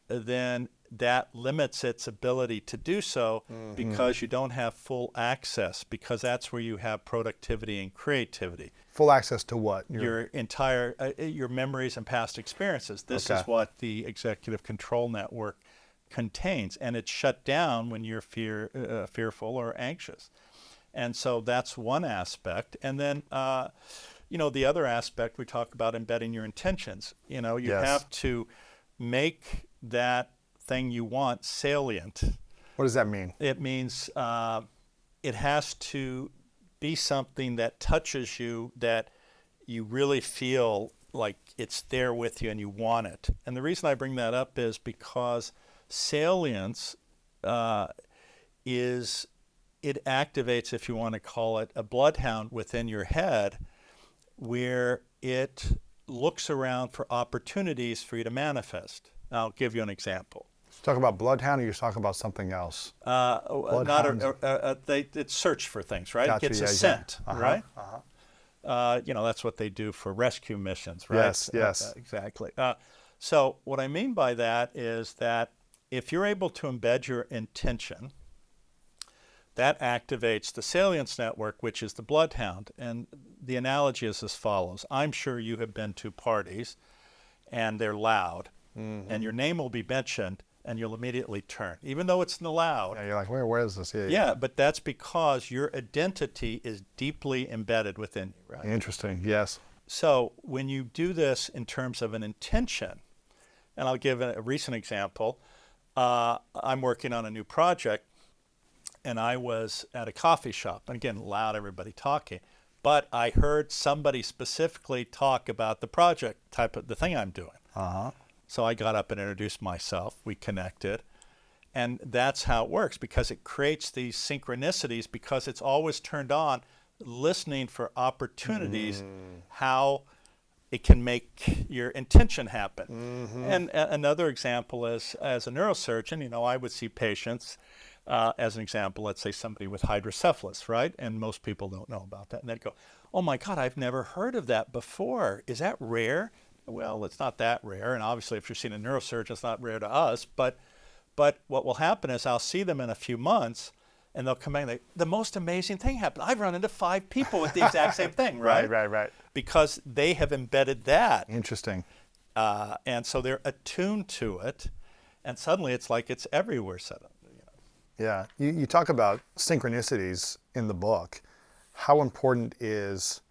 then that limits its ability to do so because you don't have full access, because that's where you have productivity and creativity. Full access to what? Your entire, your memories and past experiences. This is what the executive control network contains, and it's shut down when you're fearful or anxious. And so that's one aspect. And then, the other aspect, we talk about embedding your intentions. You have to make that thing you want salient. What does that mean? It means it has to be something that touches you, that you really feel like it's there with you and you want it. And the reason I bring that up is because salience it activates, if you want to call it, a bloodhound within your head, where it looks around for opportunities for you to manifest. I'll give you an example. Talk about bloodhound, or you're talking about something else? It's search for things, right? Gotcha, It gets a scent, right? That's what they do for rescue missions, right? Yes. Exactly. So what I mean by that is that if you're able to embed your intention, that activates the salience network, which is the bloodhound. And the analogy is as follows. I'm sure you have been to parties, and they're loud, and your name will be mentioned, and you'll immediately turn, even though it's loud. Yeah, you're like, where is this? Yeah, but that's because your identity is deeply embedded within you, right? Interesting, yes. So when you do this in terms of an intention, and I'll give a recent example. I'm working on a new project, and I was at a coffee shop, and again, loud, everybody talking, but I heard somebody specifically talk about the project the thing I'm doing. So I got up and introduced myself. We connected. And that's how it works, because it creates these synchronicities, because it's always turned on, listening for opportunities, how it can make your intention happen. And another example is, as a neurosurgeon, I would see patients, as an example, let's say somebody with hydrocephalus, right? And most people don't know about that. And they'd go, oh my God, I've never heard of that before. Is that rare? Well, it's not that rare. And obviously, if you're seeing a neurosurgeon, it's not rare to us. But what will happen is I'll see them in a few months, and they'll come back and they, the most amazing thing happened. I've run into 5 people with the exact same thing, right? Right. Because they have embedded that. Interesting. And so they're attuned to it, and suddenly it's like it's everywhere set up. Yeah, you talk about synchronicities in the book. How important is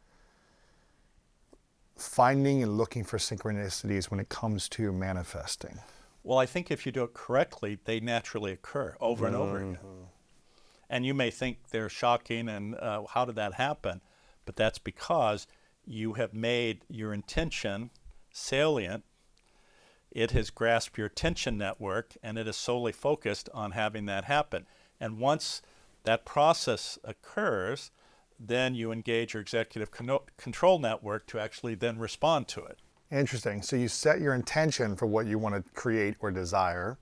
finding and looking for synchronicities when it comes to manifesting? Well, I think if you do it correctly, they naturally occur over and over again. And you may think they're shocking and how did that happen? But that's because you have made your intention salient. It has grasped your attention network, and it is solely focused on having that happen. And once that process occurs, then you engage your executive control network to actually then respond to it. Interesting. So you set your intention for what you want to create or desire,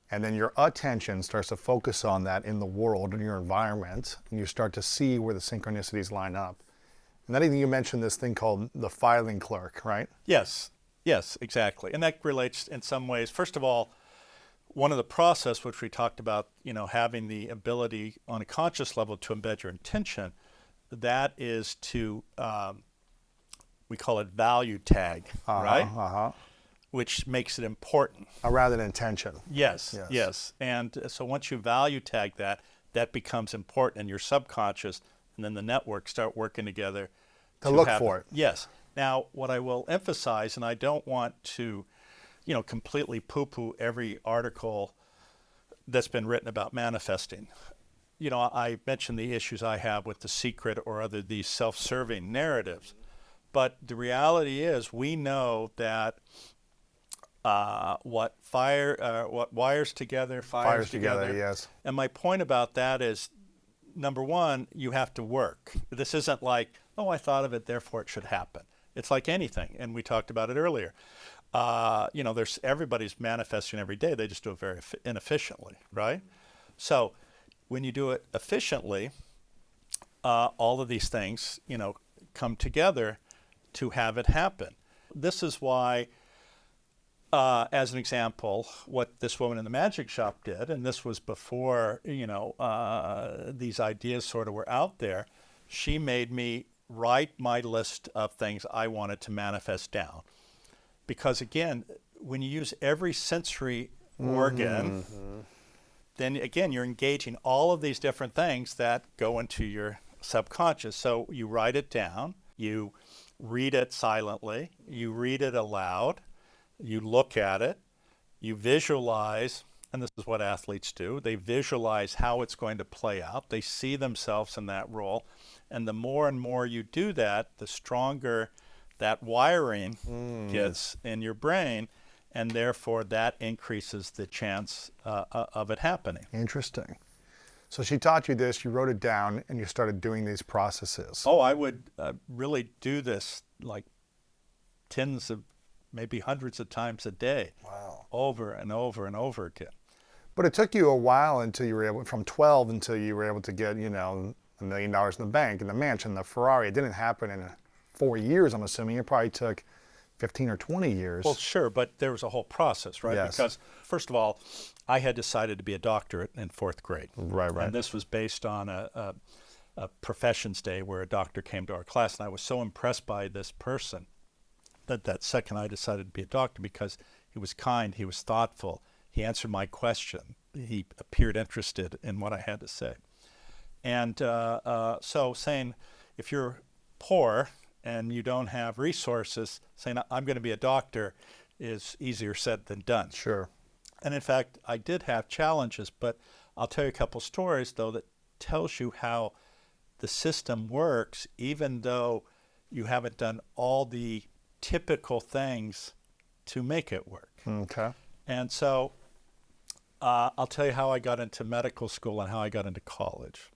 and then your attention starts to focus on that in the world, in your environment, and you start to see where the synchronicities line up. And then you mentioned this thing called the filing clerk, right? Yes, exactly. And that relates in some ways. First of all, one of the process which we talked about, having the ability on a conscious level to embed your intention, that is to, we call it value tag, right? Which makes it important. Rather than intention. Yes. And so once you value tag that becomes important in your subconscious, and then the networks start working together. To look for it. Yes. Now, what I will emphasize, and I don't want to, completely poo-poo every article that's been written about manifesting. I mentioned the issues I have with The Secret or these self-serving narratives. But the reality is we know that what wires together, fires together. Yes. And my point about that is, number one, you have to work. This isn't like, oh, I thought of it, therefore it should happen. It's like anything, and we talked about it earlier. Everybody's manifesting every day. They just do it very inefficiently, right? So when you do it efficiently, all of these things, come together to have it happen. This is why, as an example, what this woman in the magic shop did, and this was before, these ideas sort of were out there, she made me write my list of things I wanted to manifest down. Because again, when you use every sensory organ, then again, you're engaging all of these different things that go into your subconscious. So you write it down, you read it silently, you read it aloud, you look at it, you visualize, and this is what athletes do. They visualize how it's going to play out. They see themselves in that role. And the more and more you do that, the stronger that wiring gets in your brain. And therefore, that increases the chance of it happening. Interesting. So she taught you this, you wrote it down, and you started doing these processes. Oh, I would really do this like tens of, maybe hundreds of times a day. Wow. Over and over and over again. But it took you a while until you were able, from 12 until you were able to get, $1 million in the bank, and the mansion, the Ferrari. It didn't happen in 4 years, I'm assuming. It probably took 15 or 20 years. Well, sure, but there was a whole process, right? Yes. Because, first of all, I had decided to be a doctor in 4th grade. Right. And this was based on a professions day where a doctor came to our class, and I was so impressed by this person that second I decided to be a doctor because he was kind, he was thoughtful, he answered my question, he appeared interested in what I had to say. And so saying, if you're poor and you don't have resources, saying I'm going to be a doctor is easier said than done. Sure. And in fact, I did have challenges, but I'll tell you a couple stories, though, that tells you how the system works, even though you haven't done all the typical things to make it work. Okay. And so I'll tell you how I got into medical school and how I got into college.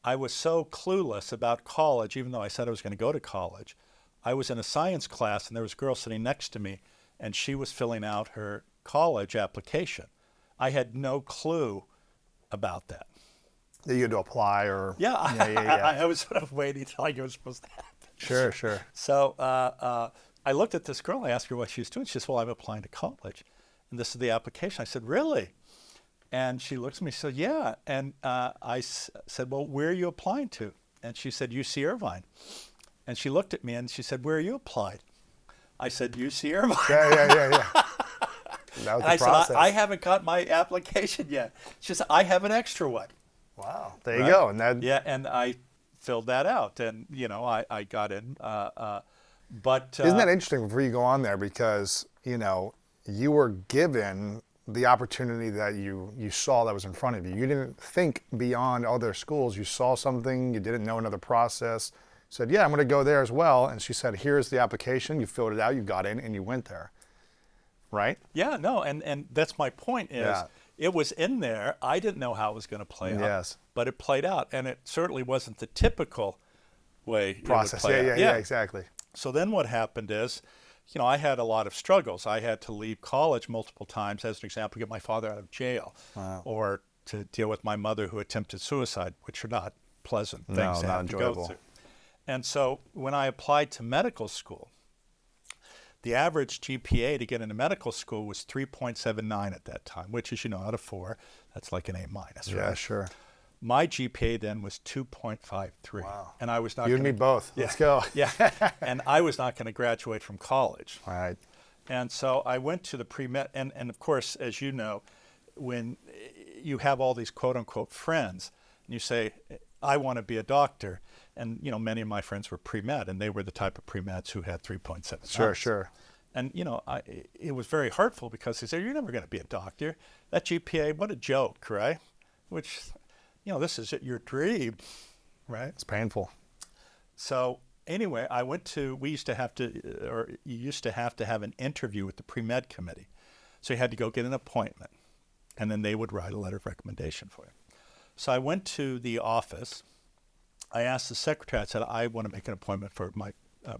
I was so clueless about college, even though I said I was going to go to college. I was in a science class, and there was a girl sitting next to me, and she was filling out her college application. I had no clue about that. That you had to apply or... Yeah. I I was sort of waiting till it was supposed to happen. Sure. So I looked at this girl, and I asked her what she was doing. She said, well, I'm applying to college, and this is the application. I said, really? And she looked at me and said, yeah. And I said, well, where are you applying to? And she said, UC Irvine. And she looked at me and she said, where are you applied? I said, UC Irvine. Yeah. That was And the I process. said, I haven't got my application yet. She said, I have an extra one. Wow. There you Right? go. And that... Yeah, and I filled that out, and I got in. But Isn't that interesting before you go on there? Because, you were given the opportunity that you saw that was in front of you. You didn't think beyond other schools. You saw something, you didn't know another process. You said, yeah, I'm going to go there as well. And she said, here's the application. You filled it out, you got in, and you went there. Right? Yeah, no, and that's my point is it was in there. I didn't know how it was going to play out. Yes. But it played out, and it certainly wasn't the typical way Process. it would play out. Yeah, exactly. So then what happened is, I had a lot of struggles. I had to leave college multiple times, as an example, to get my father out of jail, or to deal with my mother who attempted suicide, which are not pleasant things to not have to enjoyable. go through. And so when I applied to medical school, the average GPA to get into medical school was 3.79 at that time, which is, out of 4, that's like an A-, right? Yeah, sure. My GPA then was 2.53. Wow. And I was not You and me both. Yeah. Let's go. Yeah. And I was not going to graduate from college. All right. And so I went to the pre-med, and of course, as you know, when you have all these quote-unquote friends, and you say, I want to be a doctor, and many of my friends were pre-med, and they were the type of pre-meds who had 3.7. Sure. And it was very hurtful because they said, you're never going to be a doctor. That GPA, what a joke, right? Which, this is your dream, right? It's painful. So anyway, you used to have to have an interview with the pre-med committee. So you had to go get an appointment, and then they would write a letter of recommendation for you. So I went to the office. I asked the secretary, I said, I want to make an appointment for my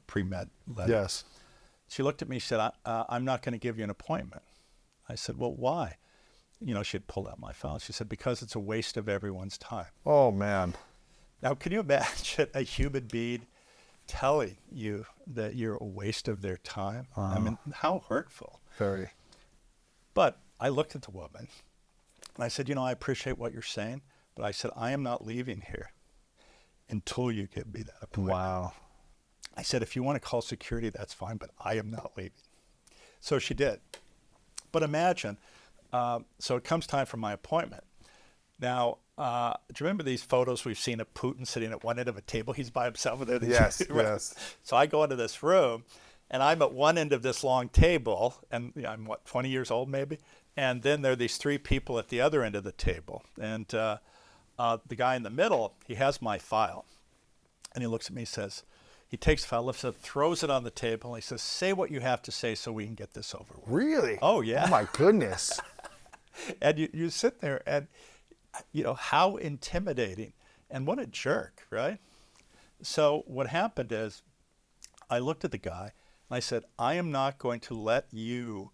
pre-med letter. Yes. She looked at me, she said, I'm not going to give you an appointment. I said, well, why? She had pulled out my file. She said, because it's a waste of everyone's time. Oh, man. Now, can you imagine a human being telling you that you're a waste of their time. I mean, how hurtful. Very. But I looked at the woman and I said, I appreciate what you're saying, but I said, I am not leaving here until you give me that appointment. Wow. I said, if you want to call security, that's fine, but I am not leaving. So she did. But imagine, so it comes time for my appointment. Now, do you remember these photos we've seen of Putin sitting at one end of a table? He's by himself. And Yes, right? yes. So I go into this room, and I'm at one end of this long table, and I'm, 20 years old maybe? And then there are these three people at the other end of the table. And the guy in the middle, he has my file. And he looks at me and says, he takes the file, lifts it up, throws it on the table, and he says, say what you have to say so we can get this over with. Really? Oh, yeah. Oh, my goodness. And you sit there and, how intimidating. And what a jerk, right? So what happened is I looked at the guy and I said, I am not going to let you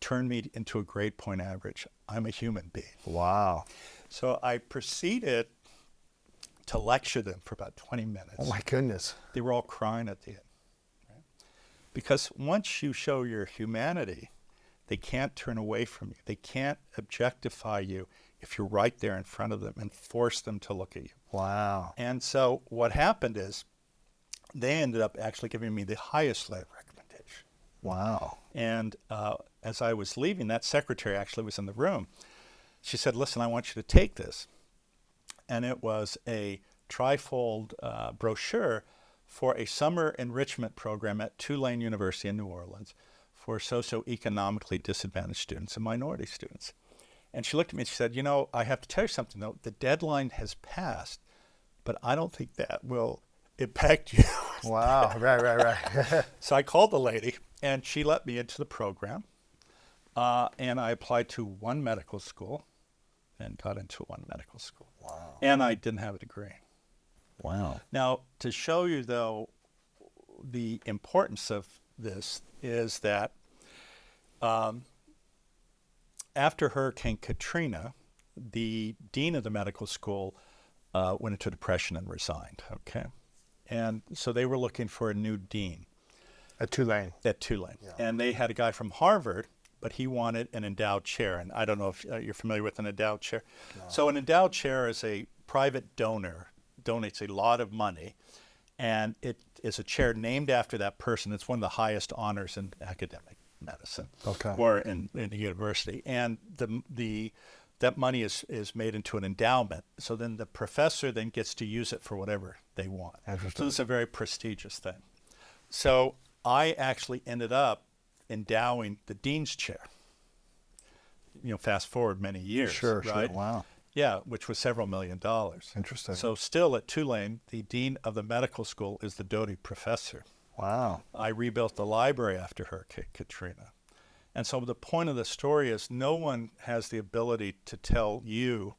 turn me into a grade point average. I'm a human being. Wow. So I proceeded to lecture them for about 20 minutes. Oh, my goodness. They were all crying at the end. Right? Because once you show your humanity, they can't turn away from you. They can't objectify you if you're right there in front of them and force them to look at you. Wow. And so what happened is they ended up actually giving me the highest letter of recommendation. Wow. And as I was leaving, that secretary actually was in the room. She said, listen, I want you to take this. And it was a trifold brochure for a summer enrichment program at Tulane University in New Orleans for socioeconomically disadvantaged students and minority students. And she looked at me and she said, I have to tell you something, though. The deadline has passed, but I don't think that will impact you. Wow. Right. So I called the lady, and she let me into the program. And I applied to one medical school and got into one medical school. Wow. And I didn't have a degree. Wow. Now, to show you, though, the importance of this is that after Hurricane Katrina, the dean of the medical school went into depression and resigned, okay? And so they were looking for a new dean. At Tulane. At Tulane. Yeah. And they had a guy from Harvard, but he wanted an endowed chair. And I don't know if you're familiar with an endowed chair. No. So an endowed chair is a private donor, donates a lot of money, and it is a chair named after that person. It's one of the highest honors in academic medicine, or in the university. And that money is made into an endowment. So then the professor then gets to use it for whatever they want. So it's a very prestigious thing. So I actually ended up endowing the dean's chair. Fast forward many years. Sure. Wow. Yeah, which was several $1 million. Interesting. So still at Tulane, the dean of the medical school is the Doty professor. Wow. I rebuilt the library after Hurricane Katrina. And so the point of the story is no one has the ability to tell you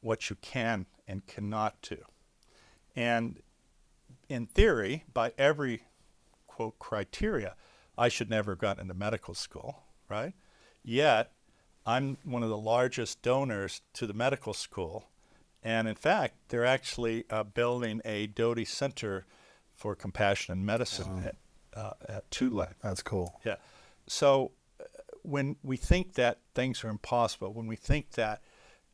what you can and cannot do. And in theory, by every, quote, criteria, I should never have gotten into medical school, right? Yet, I'm one of the largest donors to the medical school. And in fact, they're actually building a Doty Center for Compassion in Medicine at Tulane. That's cool. Yeah. So when we think that things are impossible, when we think that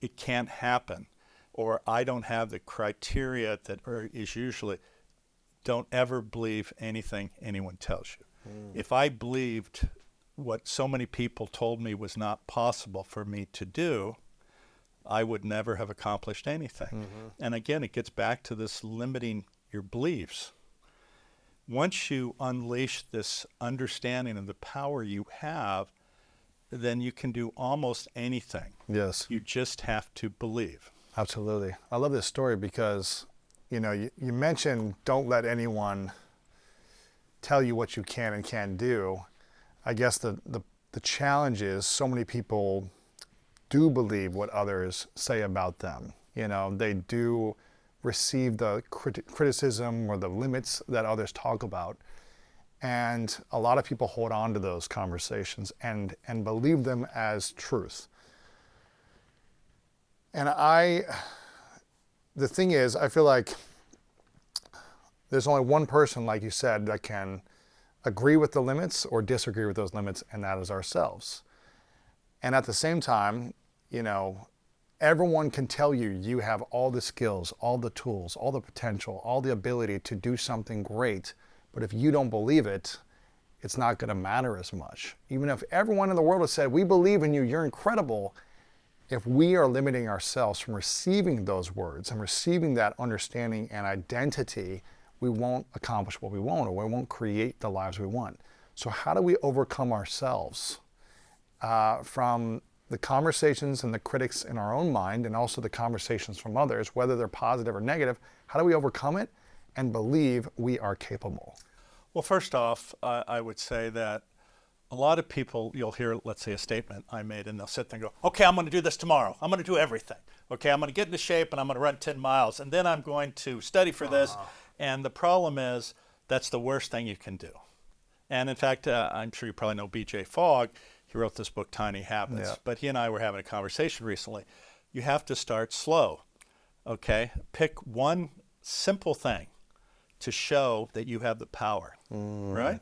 it can't happen, or I don't have the criteria that is usually, don't ever believe anything anyone tells you. If I believed what so many people told me was not possible for me to do, I would never have accomplished anything. And again, it gets back to this limiting your beliefs. Once you unleash this understanding of the power you have, then you can do almost anything. Yes. You just have to believe. Absolutely. I love this story because, you mentioned don't let anyone tell you what you can and can't do. I guess the challenge is so many people do believe what others say about them. They do receive the criticism or the limits that others talk about. And a lot of people hold on to those conversations and believe them as truth. And the thing is, I feel like there's only one person, like you said, that can agree with the limits or disagree with those limits, and that is ourselves. And at the same time, everyone can tell you you have all the skills, all the tools, all the potential, all the ability to do something great. But if you don't believe it, it's not going to matter as much. Even if everyone in the world has said, we believe in you, you're incredible. If we are limiting ourselves from receiving those words and receiving that understanding and identity, we won't accomplish what we want, or we won't create the lives we want. So how do we overcome ourselves from the conversations and the critics in our own mind, and also the conversations from others, whether they're positive or negative? How do we overcome it and believe we are capable? Well, first off, I would say that a lot of people, you'll hear, let's say, a statement I made, and they'll sit there and go, okay, I'm going to do this tomorrow. I'm going to do everything. Okay, I'm going to get into shape, and I'm going to run 10 miles, and then I'm going to study for this. And the problem is, that's the worst thing you can do. And in fact, I'm sure you probably know B.J. Fogg. He wrote this book, Tiny Habits. Yeah. But he and I were having a conversation recently. You have to start slow, okay? Pick one simple thing to show that you have the power, right?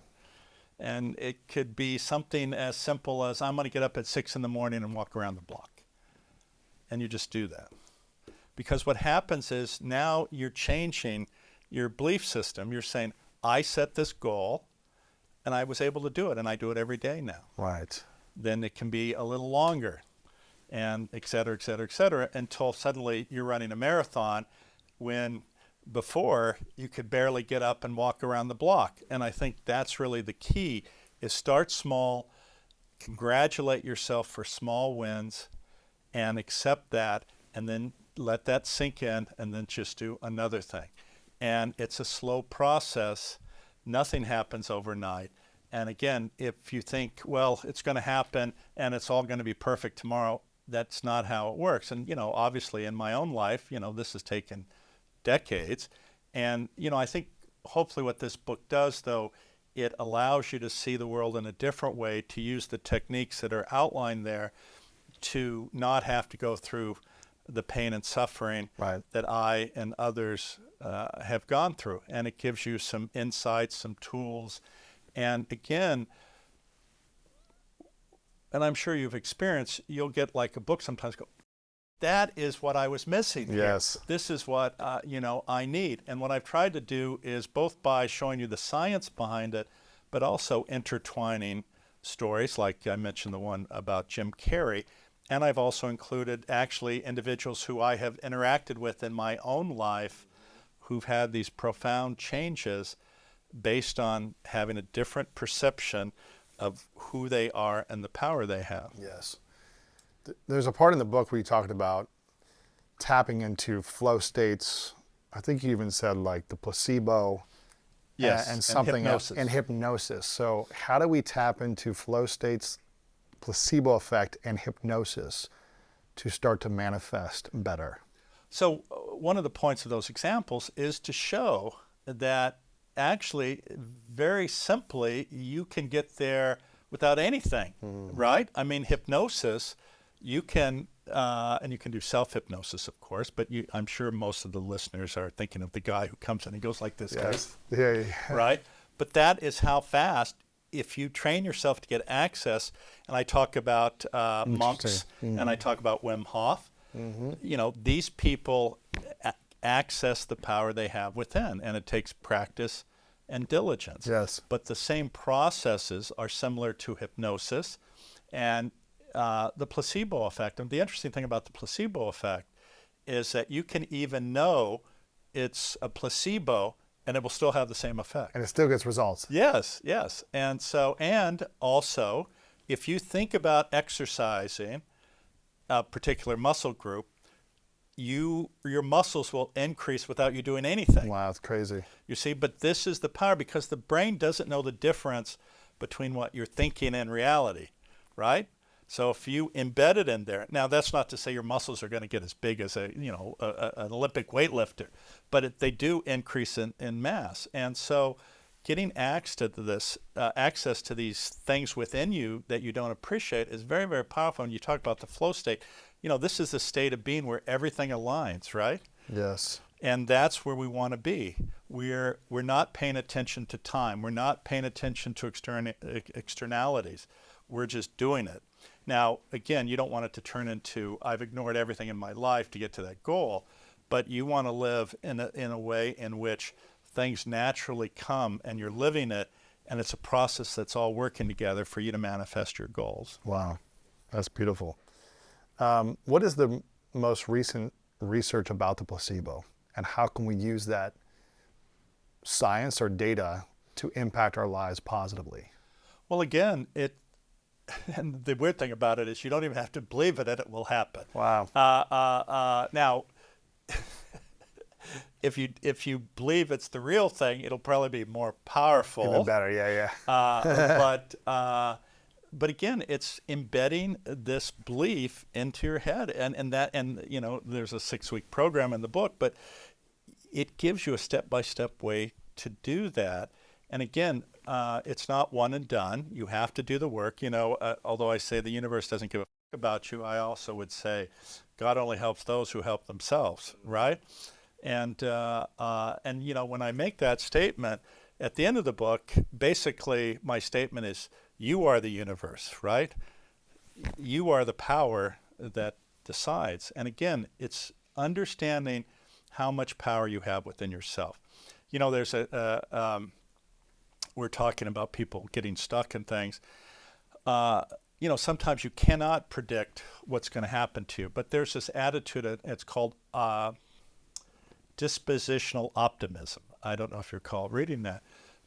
And it could be something as simple as, I'm going to get up at 6 in the morning and walk around the block. And you just do that. Because what happens is, now you're changing your belief system. You're saying, I set this goal, and I was able to do it, and I do it every day now. Right. Then it can be a little longer, and et cetera, et cetera, et cetera, until suddenly you're running a marathon, when before you could barely get up and walk around the block. And I think that's really the key, is start small, congratulate yourself for small wins, and accept that, and then let that sink in, and then just do another thing. And it's a slow process. Nothing happens overnight. And again, if you think, well, it's going to happen and it's all going to be perfect tomorrow, that's not how it works. And, obviously in my own life, this has taken decades. And, I think hopefully what this book does, though, it allows you to see the world in a different way, to use the techniques that are outlined there to not have to go through the pain and suffering that I and others have gone through. And it gives you some insights, some tools. And again, and I'm sure you've experienced, you'll get like a book sometimes, go, that is what I was missing here. Yes. This is what, I need. And what I've tried to do is, both by showing you the science behind it, but also intertwining stories, like I mentioned the one about Jim Carrey. And I've also included actually individuals who I have interacted with in my own life who've had these profound changes based on having a different perception of who they are and the power they have. Yes. There's a part in the book where you talked about tapping into flow states. I think you even said like the placebo, yes, and something else, hypnosis. and hypnosis. So how do we tap into flow states, placebo effect, and hypnosis to start to manifest better? So one of the points of those examples is to show that actually, very simply, you can get there without anything, right? I mean, hypnosis, you can, and you can do self-hypnosis, of course, but I'm sure most of the listeners are thinking of the guy who comes in and goes like this, Yes. guy, Yeah. right? But that is how fast, if you train yourself to get access, and I talk about monks, and I talk about Wim Hof, these people access the power they have within, and it takes practice and diligence. Yes. But the same processes are similar to hypnosis and the placebo effect. And the interesting thing about the placebo effect is that you can even know it's a placebo and it will still have the same effect. And it still gets results. Yes. And also, if you think about exercising a particular muscle group, your muscles will increase without you doing anything. Wow, it's crazy. You see, but this is the power, because the brain doesn't know the difference between what you're thinking and reality, right? So if you embed it in there, now that's not to say your muscles are going to get as big as an Olympic weightlifter, but they do increase in mass. And so getting access to these things within you that you don't appreciate is very, very powerful. And you talk about the flow state. This is a state of being where everything aligns, right? Yes. And that's where we want to be. We're not paying attention to time. We're not paying attention to externalities. We're just doing it. Now, again, you don't want it to turn into, I've ignored everything in my life to get to that goal, but you want to live in a way in which things naturally come and you're living it, and it's a process that's all working together for you to manifest your goals. Wow, that's beautiful. What is the most recent research about the placebo, and how can we use that science or data to impact our lives positively? Well, again, and the weird thing about it is you don't even have to believe it and it will happen. Wow. Now, if you believe it's the real thing, it'll probably be more powerful. Even better, yeah. But again, it's embedding this belief into your head, and there's a 6-week program in the book, but it gives you a step-by-step way to do that. And again, it's not one and done. You have to do the work. Although I say the universe doesn't give a fuck about you, I also would say God only helps those who help themselves, right? And when I make that statement at the end of the book, basically my statement is, you are the universe, right? You are the power that decides. And again, it's understanding how much power you have within yourself. There's we're talking about people getting stuck in things. Sometimes you cannot predict what's going to happen to you, but there's this attitude, it's called dispositional optimism. I don't know if you're reading that,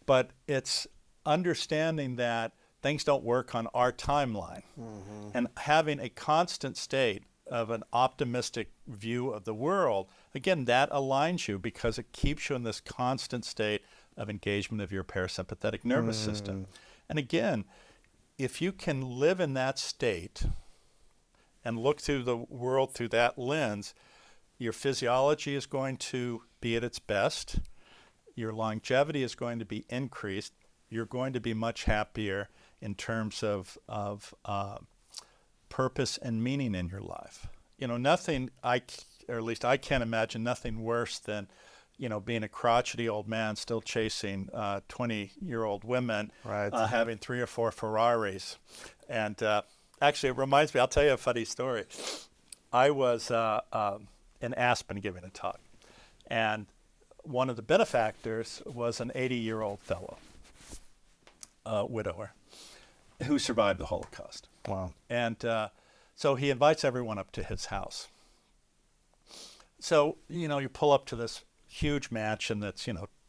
but it's understanding that things don't work on our timeline, and having a constant state of an optimistic view of the world. Again, that aligns you because it keeps you in this constant state of engagement of your parasympathetic nervous system. And again, if you can live in that state and look through the world through that lens, your physiology is going to be at its best. Your longevity is going to be increased. You're going to be much happier in terms of purpose and meaning in your life. Nothing, or at least I can't imagine nothing worse than, being a crotchety old man still chasing 20-year-old women, right. Having 3 or 4 Ferraris. And actually, it reminds me, I'll tell you a funny story. I was in Aspen giving a talk, and one of the benefactors was an 80-year-old fellow, widower, who survived the Holocaust. Wow. And so he invites everyone up to his house. So, you pull up to this huge mansion that's,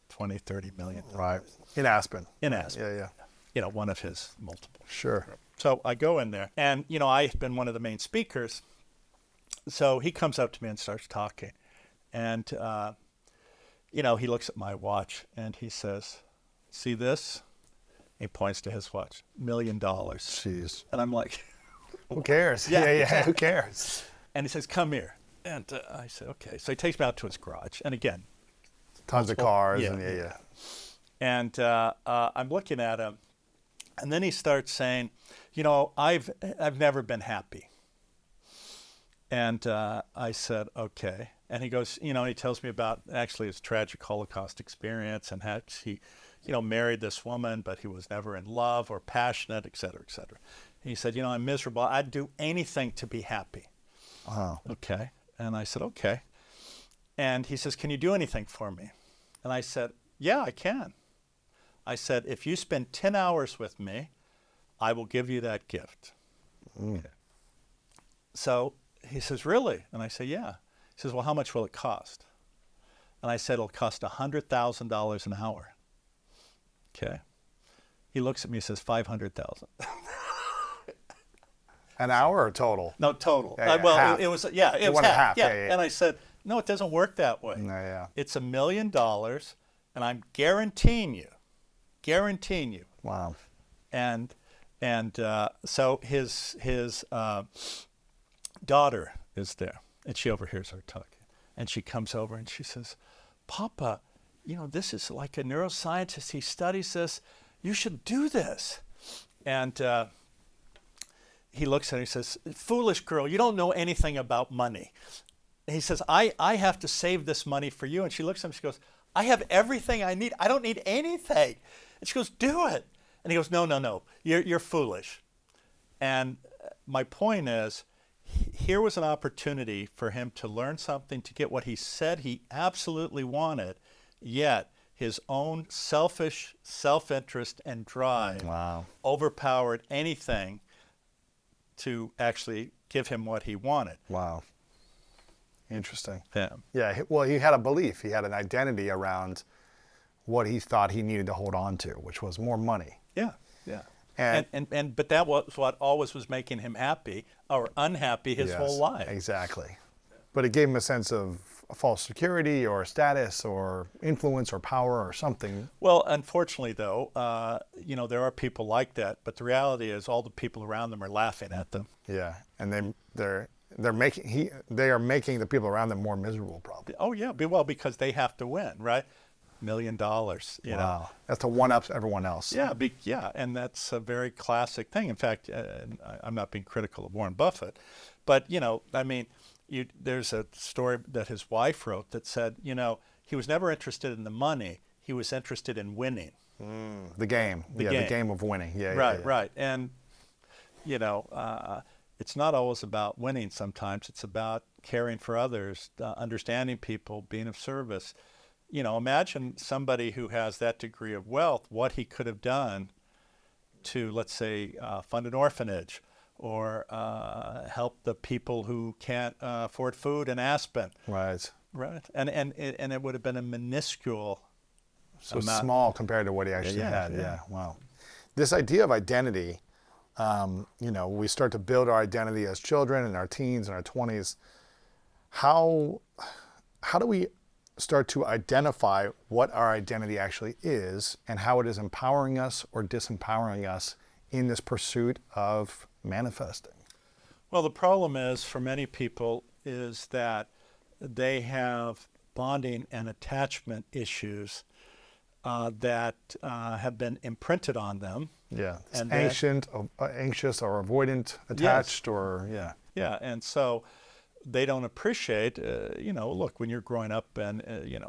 20, 30 million. Right. In Aspen. In Aspen. Yeah. One of his multiple. Sure. So I go in there, and, I had been one of the main speakers. So he comes up to me and starts talking. And, he looks at my watch and he says, "See this?" He points to his watch. $1 million. Jeez. And I'm like, who cares? Yeah, Who cares? And he says, "Come here." And I said, "Okay." So he takes me out to his garage. And again, tons of cars. Yeah. And And I'm looking at him. And then he starts saying, I've never been happy. And I said, "Okay." And he goes, he tells me about actually his tragic Holocaust experience, and how he, married this woman, but he was never in love or passionate, et cetera, et cetera. He said, "I'm miserable. I'd do anything to be happy." Wow. Okay. And I said, "Okay." And he says, "Can you do anything for me?" And I said, "Yeah, I can." I said, "If you spend 10 hours with me, I will give you that gift." Okay. So he says, "Really?" And I say, "Yeah." He says, "Well, how much will it cost?" And I said, "It'll cost $100,000 an hour." Okay. He looks at me and says, $500,000. An hour or total? No, total. Yeah, Well, half. it was, yeah, it You was want half. half, Yeah. yeah. And I said, "No, it doesn't work that way. Yeah. It's $1 million, and I'm guaranteeing you." Wow. And so his daughter is there, and she overhears our talking, and she comes over and she says, "Papa, this is like a neuroscientist. He studies this. You should do this." And he looks at her and he says, "Foolish girl, you don't know anything about money." And he says, I have to save this money for you. And she looks at him, she goes, I have everything I need. I don't need anything. And she goes, do it. And he goes, no, you're foolish. And my point is, here was an opportunity for him to learn something, to get what he said he absolutely wanted, yet his own selfish self-interest and drive overpowered anything to actually give him what he wanted. Wow. Interesting. Yeah. Well, he had a belief. He had an identity around what he thought he needed to hold on to, which was more money. Yeah. But that was what always was making him happy or unhappy his whole life. Exactly. But it gave him a sense of false security or status or influence or power or something. Well, unfortunately, though, there are people like that. But the reality is, all the people around them are laughing at them. Yeah, and they are making the people around them more miserable, probably. Oh yeah, well, because they have to win, right? $1 million. You know. That's to one up everyone else. Yeah, and that's a very classic thing. In fact, I'm not being critical of Warren Buffett, but there's a story that his wife wrote that said, he was never interested in the money. He was interested in winning. The game. The game of winning. Right. And, it's not always about winning sometimes. It's about caring for others, understanding people, being of service. Imagine somebody who has that degree of wealth, what he could have done to, let's say, fund an orphanage or help the people who can't afford food in Aspen. Right. And it would have been a minuscule amount. Small compared to what he actually had. Yeah. Wow. This idea of identity, we start to build our identity as children in our teens and our 20s. How do we start to identify what our identity actually is and how it is empowering us or disempowering us in this pursuit of manifesting? Well, the problem is, for many people, is that they have bonding and attachment issues that have been imprinted on them. Yeah, and anxious or avoidant attached, or Yeah, and so they don't appreciate, look, when you're growing up and,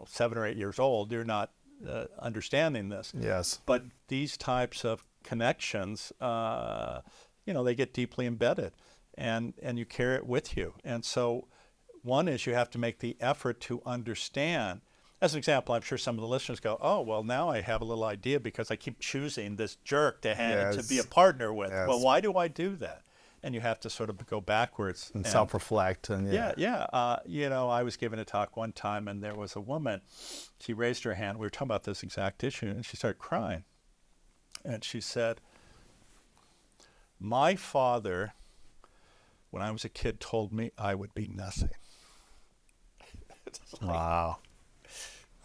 7 or 8 years old, you're not understanding this. Yes. But these types of connections, they get deeply embedded and you carry it with you. And so one is you have to make the effort to understand. As an example, I'm sure some of the listeners go, oh, well, now I have a little idea because I keep choosing this jerk to be a partner with. Yes. Well, why do I do that? And you have to sort of go backwards. And self-reflect. And I was giving a talk one time, and there was a woman. She raised her hand. We were talking about this exact issue, and she started crying. And she said, my father, when I was a kid, told me I would be nothing. Wow.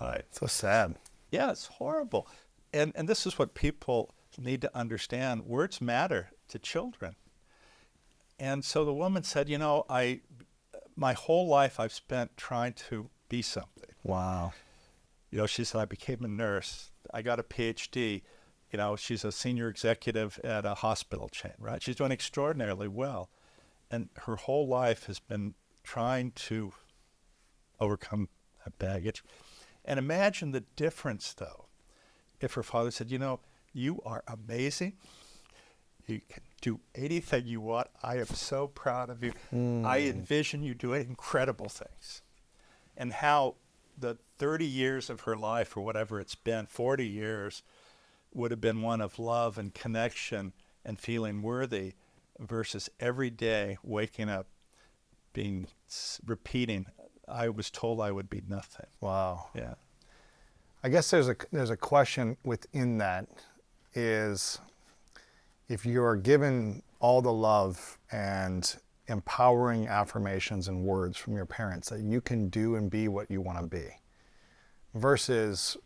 Right. So sad. Yeah, it's horrible. And this is what people need to understand. Words matter to children. And so the woman said, my whole life I've spent trying to be something. Wow. She said, I became a nurse. I got a PhD. She's a senior executive at a hospital chain, right? She's doing extraordinarily well. And her whole life has been trying to overcome that baggage. And imagine the difference, though, if her father said, you are amazing. You can do anything you want. I am so proud of you. I envision you doing incredible things. And how the 30 years of her life, or whatever it's been, 40 years, would have been one of love and connection and feeling worthy, versus every day waking up repeating, I was told I would be nothing. Wow. Yeah. I guess there's a question within that is, if you are given all the love and empowering affirmations and words from your parents that you can do and be what you want to be, versus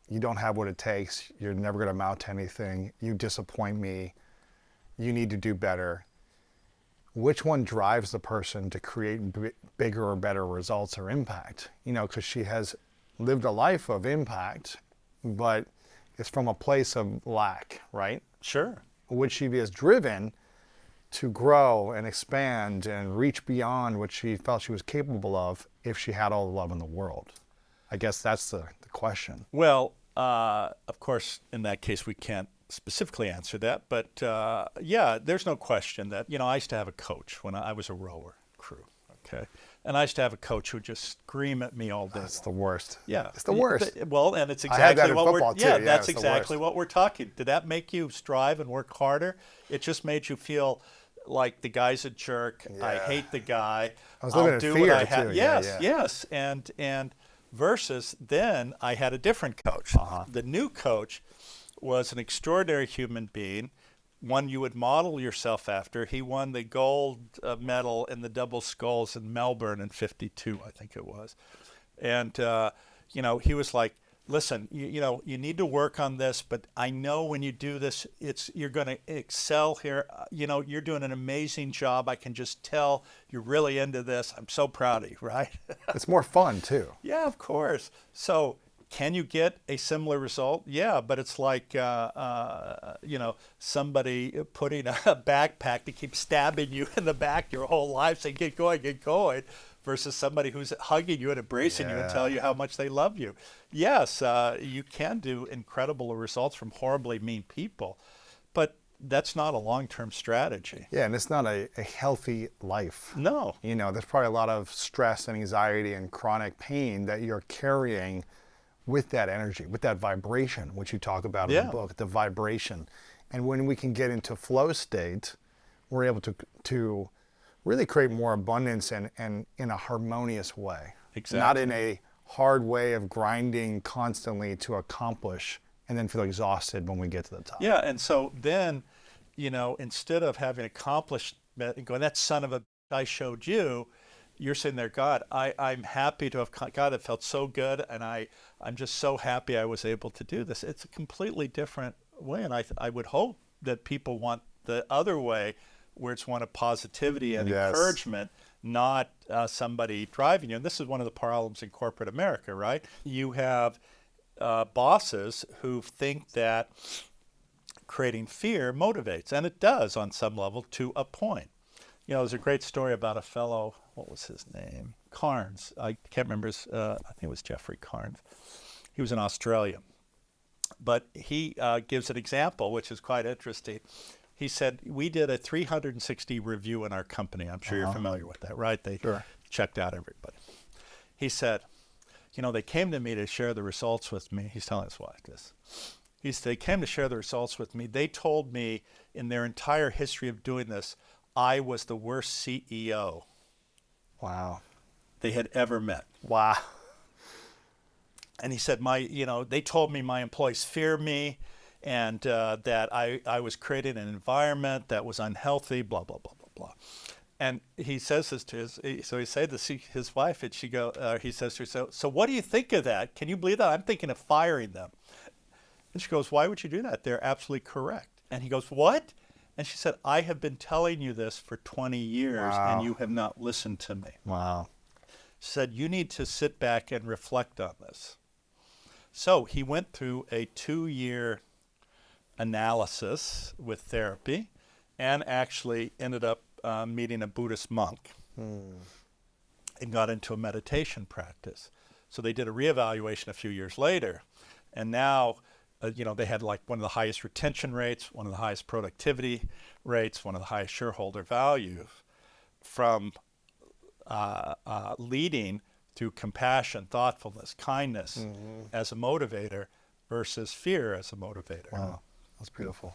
you don't have what it takes, you're never going to amount to anything, you disappoint me, you need to do better, which one drives the person to create bigger or better results or impact? Because she has lived a life of impact, but it's from a place of lack, right? Sure. Would she be as driven to grow and expand and reach beyond what she felt she was capable of if she had all the love in the world? I guess that's the question. Well, of course, in that case, we can't specifically answer that. But yeah, there's no question that, I used to have a coach when I was a rower crew. Okay. And I used to have a coach who would just scream at me all day. That's the worst. Yeah. It's the worst. Well, and it's I had that exactly in what we're football, too. yeah, Yeah, that's it's the exactly worst. what we're talking. Did that make you strive and work harder? It just made you feel like the guy's a jerk. I Yeah. hate the guy. I was living I'll in do fear, what I have. too. Yes, Yeah. yes. And versus then I had a different coach. The new coach was an extraordinary human being, one you would model yourself after. He won the gold medal in the double sculls in Melbourne in '52, I think it was. And, he was like, listen, you need to work on this, but I know when you do this, you're going to excel here. You're doing an amazing job. I can just tell you're really into this. I'm so proud of you, right? It's more fun, too. Yeah, of course. So can you get a similar result? Yeah, but it's like, somebody putting a backpack to keep stabbing you in the back your whole life, saying, get going, versus somebody who's hugging you and embracing you and tell you how much they love you. Yes, you can do incredible results from horribly mean people, but that's not a long-term strategy. Yeah, and it's not a healthy life. No. There's probably a lot of stress and anxiety and chronic pain that you're carrying with that energy, with that vibration, which you talk about in the book, the vibration. And when we can get into flow state, we're able to really create more abundance and in a harmonious way. Exactly. Not in a hard way of grinding constantly to accomplish and then feel exhausted when we get to the top. Yeah, and so then, instead of having accomplished and going, that son of a I showed you, you're sitting there, God, I'm happy to have, God, it felt so good, and I'm just so happy I was able to do this. It's a completely different way, and I would hope that people want the other way, where it's one of positivity and encouragement, not somebody driving you. And this is one of the problems in corporate America, right? You have bosses who think that creating fear motivates, and it does on some level to a point. There's a great story about a fellow, what was his name? Carnes. I can't remember I think it was Jeffrey Carnes. He was in Australia. But he gives an example, which is quite interesting. He said, we did a 360 review in our company. I'm sure you're familiar with that, right? They checked out everybody. He said, they came to me to share the results with me. He's telling his wife this. He said, they came to share the results with me. They told me in their entire history of doing this, I was the worst CEO they had ever met. Wow. And he said, they told me my employees fear me, and that I was creating an environment that was unhealthy, blah, blah, blah, blah, blah. And he says this to his wife, and he says to her, so what do you think of that? Can you believe that? I'm thinking of firing them. And she goes, why would you do that? They're absolutely correct. And he goes, what? And she said, I have been telling you this for 20 years, and you have not listened to me. Wow. She said, you need to sit back and reflect on this. So he went through a 2-year analysis with therapy and actually ended up meeting a Buddhist monk and got into a meditation practice. So they did a reevaluation a few years later, and now they had like one of the highest retention rates, one of the highest productivity rates, one of the highest shareholder value from leading through compassion, thoughtfulness, kindness as a motivator versus fear as a motivator. Wow, that's beautiful.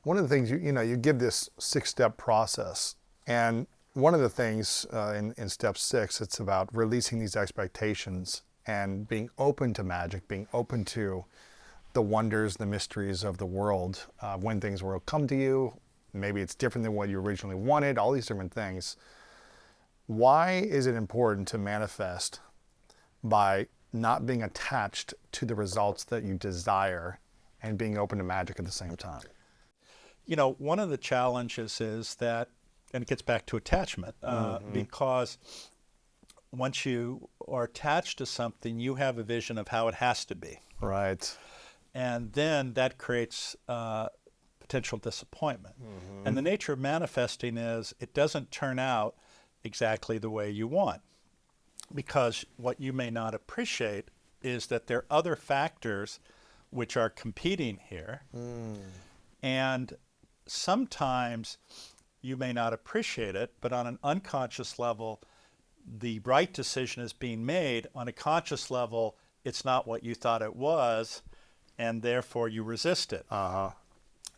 One of the things, you give this 6-step process, and one of the things in step 6, it's about releasing these expectations and being open to magic, being open to the wonders, the mysteries of the world, when things will come to you. Maybe it's different than what you originally wanted, all these different things. Why is it important to manifest by not being attached to the results that you desire and being open to magic at the same time? One of the challenges is that, and it gets back to attachment, because once you are attached to something, you have a vision of how it has to be. Right. And then that creates potential disappointment. And the nature of manifesting is it doesn't turn out exactly the way you want, because what you may not appreciate is that there are other factors which are competing here. And sometimes you may not appreciate it, but on an unconscious level, the right decision is being made. On a conscious level, it's not what you thought it was, and therefore you resist it.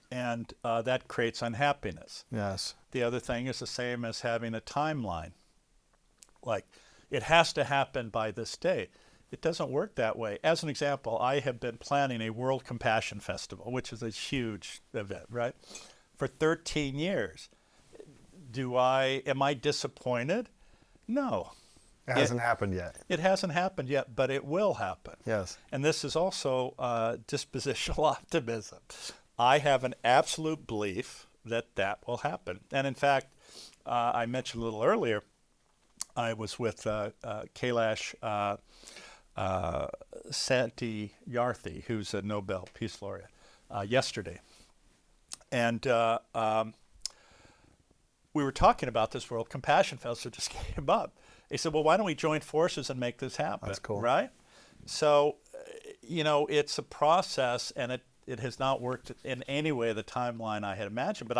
And that creates unhappiness. Yes. The other thing is the same as having a timeline. Like, it has to happen by this date. It doesn't work that way. As an example, I have been planning a World Compassion Festival, which is a huge event, right? For 13 years. Am I disappointed? No. It hasn't happened yet. It hasn't happened yet, but it will happen. Yes. And this is also dispositional optimism. I have an absolute belief that that will happen. And in fact, I mentioned a little earlier, I was with Kailash Satyarthi, who's a Nobel Peace Laureate, yesterday. And we were talking about this World Compassion Festival, just came up. He said, well, why don't we join forces and make this happen? That's cool. Right? So, it's a process, and it has not worked in any way the timeline I had imagined, but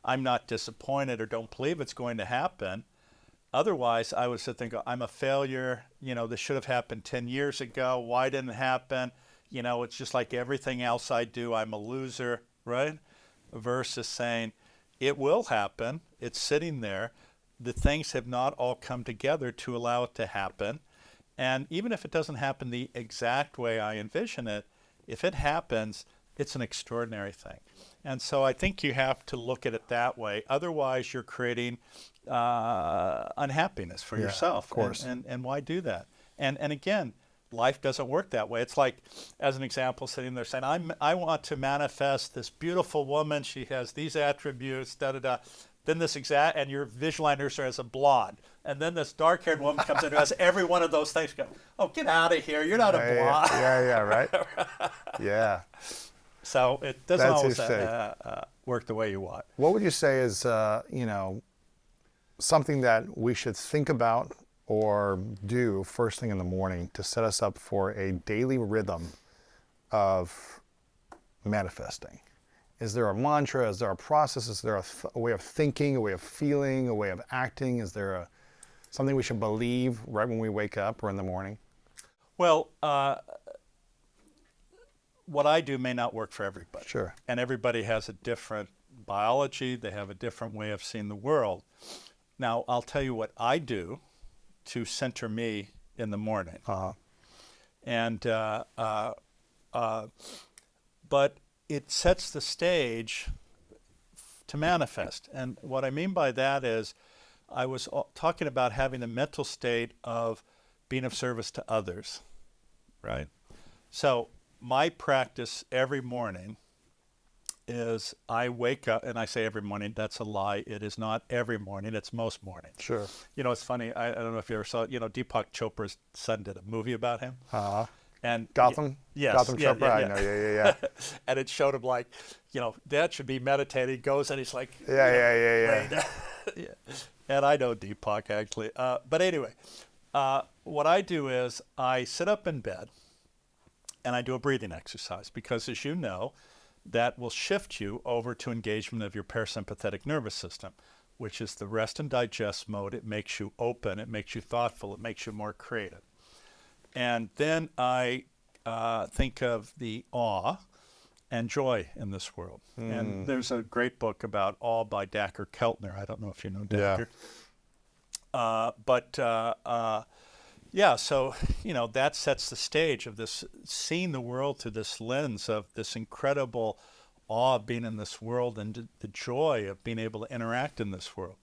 I'm not disappointed or don't believe it's going to happen. Otherwise, I would sit there and go, I'm a failure. This should have happened 10 years ago. Why didn't it happen? It's just like everything else I do, I'm a loser, right? Versus saying, it will happen. It's sitting there. The things have not all come together to allow it to happen. And even if it doesn't happen the exact way I envision it, if it happens, it's an extraordinary thing. And so I think you have to look at it that way. Otherwise, you're creating unhappiness for yourself. Of course. And why do that? And again, life doesn't work that way. It's like, as an example, sitting there saying, I want to manifest this beautiful woman. She has these attributes, da-da-da. Then and you're visualizing her as a blonde. And then this dark-haired woman comes in who has every one of those things. You go, oh, get out of here. You're not a blonde. Yeah, right? Yeah. So it doesn't always work the way you want. What would you say is, something that we should think about or do first thing in the morning to set us up for a daily rhythm of manifesting? Is there a mantra? Is there a process? Is there a way of thinking, a way of feeling, a way of acting? Is there something we should believe right when we wake up or in the morning? Well, what I do may not work for everybody. Sure. And everybody has a different biology. They have a different way of seeing the world. Now, I'll tell you what I do to center me in the morning. But it sets the stage to manifest. And what I mean by that is I was talking about having a mental state of being of service to others, right? So my practice every morning is I wake up, and I say every morning, that's a lie. It is not every morning, it's most mornings. Sure. It's funny, I don't know if you ever saw it, Deepak Chopra's son did a movie about him. And Gotham? Yes. Gotham Chopra? I know, yeah. And it showed him like, Dad should be meditating. He goes and he's like, Yeah. And I know Deepak actually. But anyway, what I do is I sit up in bed and I do a breathing exercise because, as you know, that will shift you over to engagement of your parasympathetic nervous system, which is the rest and digest mode. It makes you open. It makes you thoughtful. It makes you more creative. And then I think of the awe and joy in this world. And there's a great book about awe by Dacher Keltner. I don't know if you know Dacher. So, that sets the stage of this, seeing the world through this lens of this incredible awe of being in this world and the joy of being able to interact in this world.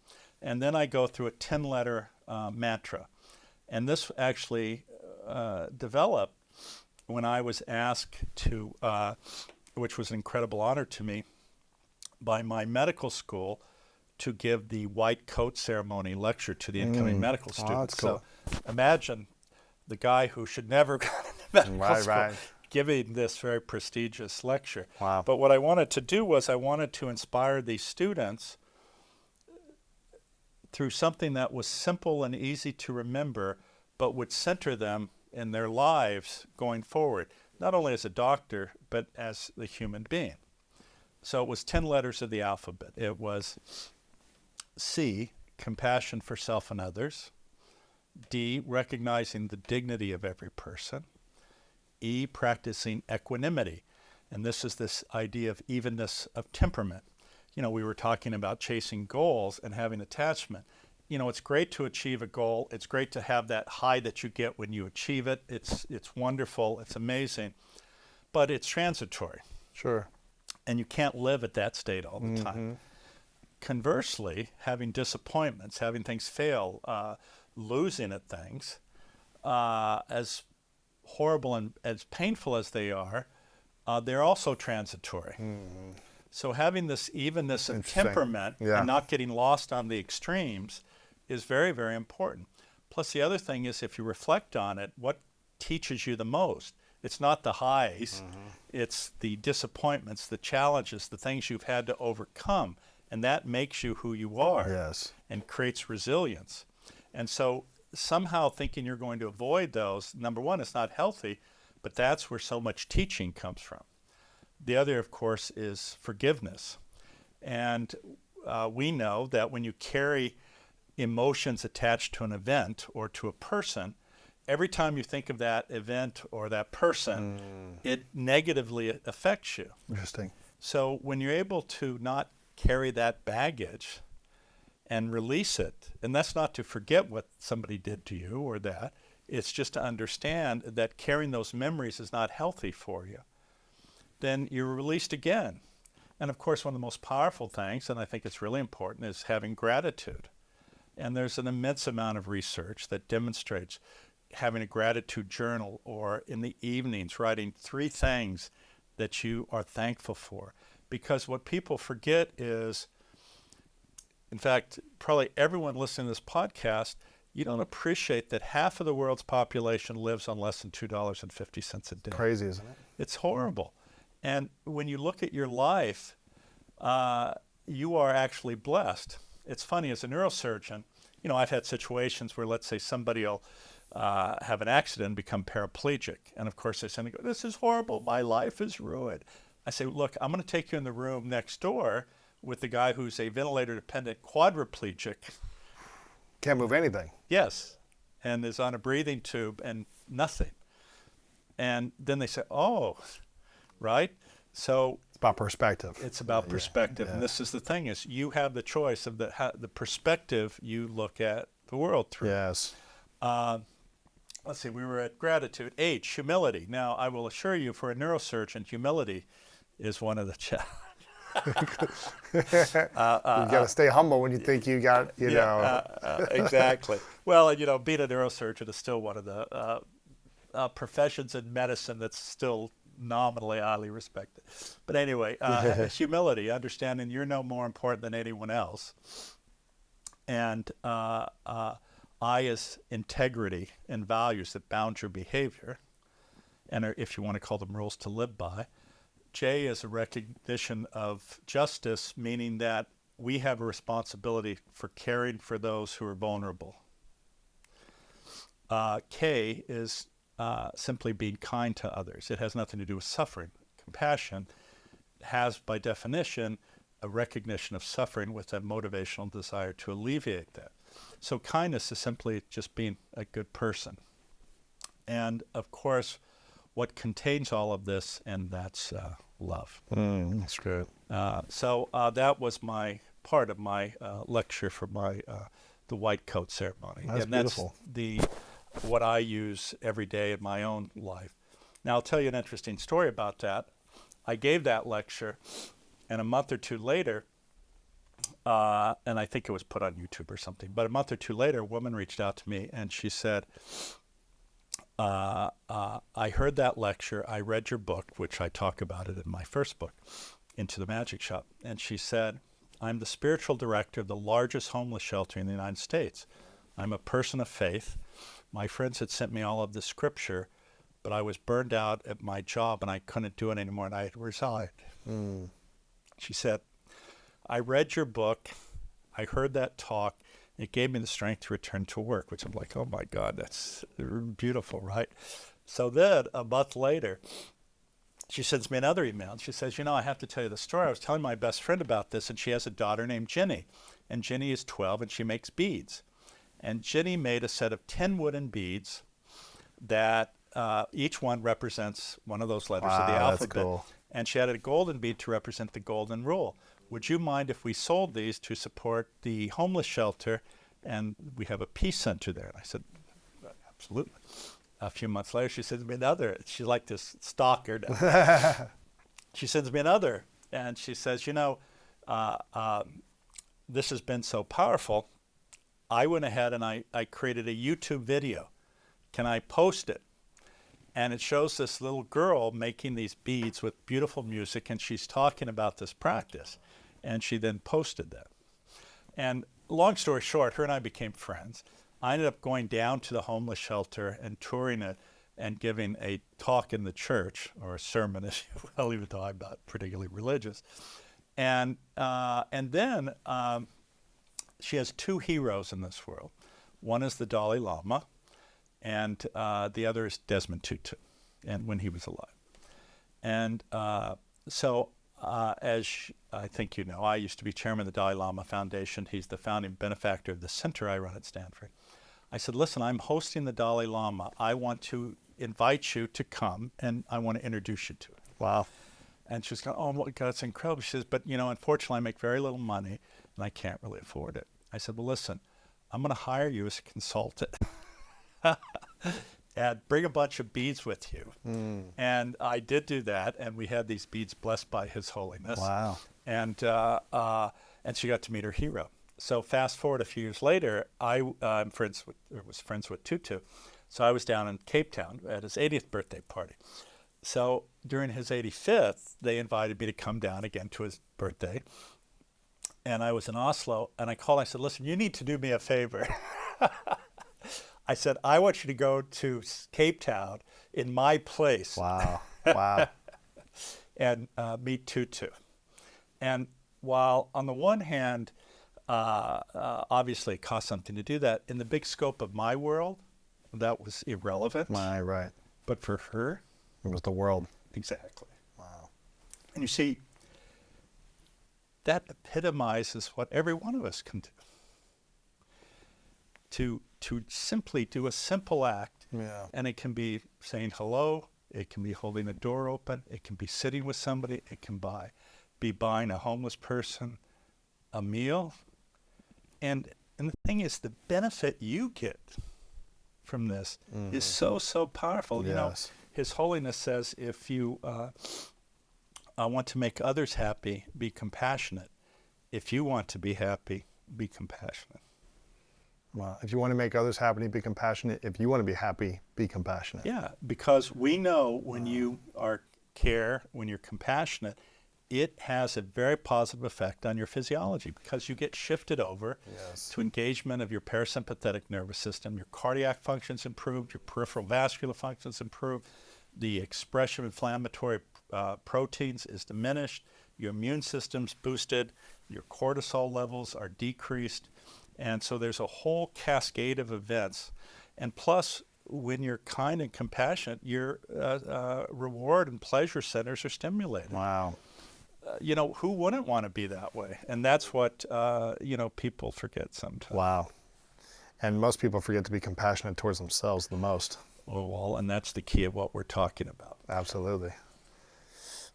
And then I go through a 10-letter mantra. And this actually developed when I was asked to, which was an incredible honor to me, by my medical school to give the white coat ceremony lecture to the incoming medical students. That's cool. So imagine the guy who should never go to medical school giving this very prestigious lecture. Wow. But what I wanted to do was I wanted to inspire these students through something that was simple and easy to remember, but would center them in their lives going forward, not only as a doctor, but as a human being. So it was 10 letters of the alphabet. It was C, compassion for self and others. D, recognizing the dignity of every person. E, practicing equanimity. And this is this idea of evenness of temperament. You know, we were talking about chasing goals and having attachment. You know, it's great to achieve a goal. It's great to have that high that you get when you achieve it. It's wonderful. It's amazing. But it's transitory. Sure. And you can't live at that state all the time. Conversely, having disappointments, having things fail, losing at things, as horrible and as painful as they are, they're also transitory. So having this evenness of temperament and not getting lost on the extremes is very, very important. Plus the other thing is, if you reflect on it, what teaches you the most? It's not the highs, it's the disappointments, the challenges, the things you've had to overcome. And that makes you who you are and creates resilience. And so somehow thinking you're going to avoid those, number one, it's not healthy, but that's where so much teaching comes from. The other, of course, is forgiveness. And we know that when you carry emotions attached to an event or to a person, every time you think of that event or that person, it negatively affects you. Interesting. So when you're able to not carry that baggage and release it, and that's not to forget what somebody did to you or that, it's just to understand that carrying those memories is not healthy for you, then you're released again. And of course, one of the most powerful things, and I think it's really important, is having gratitude. And there's an immense amount of research that demonstrates having a gratitude journal, or in the evenings writing 3 things that you are thankful for. Because what people forget is, in fact, probably everyone listening to this podcast, you don't appreciate that half of the world's population lives on less than $2.50 a day. Crazy, isn't it? It's horrible. And when you look at your life, you are actually blessed. It's funny, as a neurosurgeon, you know, I've had situations where, let's say, somebody will have an accident and become paraplegic. And of course, they suddenly go, "This is horrible. My life is ruined." I say, "Look, I'm going to take you in the room next door with the guy who's a ventilator-dependent quadriplegic." Can't move anything. Yes, and is on a breathing tube and nothing. And then they say, "Oh, right?" So It's about perspective. it's about perspective. And this is the thing, is you have the choice of the perspective you look at the world through. Yes. Let's see, we were at gratitude. H, humility. Now, I will assure you, for a neurosurgeon, humility is one of the challenges. You got to stay humble when you think you got, you know. Exactly. Well, you know, being a neurosurgeon is still one of the professions in medicine that's still nominally highly respected. But anyway, humility, understanding you're no more important than anyone else. And I is integrity and values that bound your behavior, and are, if you want to call them, rules to live by. J is a recognition of justice, meaning that we have a responsibility for caring for those who are vulnerable. K is simply being kind to others. It has nothing to do with suffering. Compassion has, by definition, a recognition of suffering with a motivational desire to alleviate that. So kindness is simply just being a good person. And of course, what contains all of this, and that's love. That's good. So that was my part of my lecture for my the white coat ceremony. That's and beautiful. That's what I use every day in my own life. Now I'll tell you an interesting story about that. I gave that lecture, and a month or two later, and I think it was put on YouTube or something, but a month or two later, a woman reached out to me and she said, I heard that lecture, I read your book, which I talk about it in my first book, Into the Magic Shop, and she said, I'm the spiritual director of the largest homeless shelter in the United States. I'm a person of faith. My friends had sent me all of the scripture, but I was burned out at my job and I couldn't do it anymore and I had resigned. She said, I read your book, I heard that talk, it gave me the strength to return to work, which I'm like, oh my God, that's beautiful, right? So then a month later, she sends me another email. And she says, I have to tell you the story. I was telling my best friend about this, and she has a daughter named Ginny. And Ginny is 12, and she makes beads. And Ginny made a set of 10 wooden beads that each one represents one of those letters of the alphabet. That's cool. And she added a golden bead to represent the golden rule. Would you mind if we sold these to support the homeless shelter? And we have a peace center there. And I said, absolutely. A few months later, she sends me another. She's like this stalker. She sends me another, and she says, this has been so powerful. I went ahead and I created a YouTube video. Can I post it? And it shows this little girl making these beads with beautiful music, and she's talking about this practice. And she then posted that. And long story short, her and I became friends. I ended up going down to the homeless shelter and touring it and giving a talk in the church, or a sermon, if you will, even though I'm not particularly religious. And then she has two heroes in this world. One is the Dalai Lama, and the other is Desmond Tutu, and when he was alive. And so as I think you know, I used to be chairman of the Dalai Lama Foundation. He's the founding benefactor of the center I run at Stanford. I said, listen, I'm hosting the Dalai Lama. I want to invite you to come, and I want to introduce you to it. Wow. And she was going, oh my God, it's incredible. She says, but unfortunately, I make very little money, and I can't really afford it. I said, well, listen, I'm going to hire you as a consultant and bring a bunch of beads with you. And I did do that, and we had these beads blessed by His Holiness. Wow. And she got to meet her hero. So fast forward a few years later, I'm friends with Tutu. So I was down in Cape Town at his 80th birthday party. So during his 85th, they invited me to come down again to his birthday. And I was in Oslo, and I called. I said, listen, you need to do me a favor. I said, I want you to go to Cape Town in my place. Wow. Wow. And meet Tutu. And while on the one hand, obviously it cost something to do that, in the big scope of my world, that was irrelevant. Right. But for her, it was the world. Exactly. Wow. And you see, that epitomizes what every one of us can do. To simply do a simple act, and it can be saying hello, it can be holding a door open, it can be sitting with somebody, it can be buying a homeless person a meal. And the thing is, the benefit you get from this is so powerful. Yes. His Holiness says, if you want to make others happy, be compassionate. If you want to be happy, be compassionate. Well, if you want to make others happy, be compassionate. If you want to be happy, be compassionate. Yeah, because we know when you when you're compassionate, it has a very positive effect on your physiology, because you get shifted over to engagement of your parasympathetic nervous system. Your cardiac functions improved, your peripheral vascular functions improve, the expression of inflammatory proteins is diminished, your immune system's boosted, your cortisol levels are decreased. And so there's a whole cascade of events. And plus, when you're kind and compassionate, your reward and pleasure centers are stimulated. Wow. Who wouldn't want to be that way? And that's what, people forget sometimes. Wow. And most people forget to be compassionate towards themselves the most. Well, and that's the key of what we're talking about. Absolutely.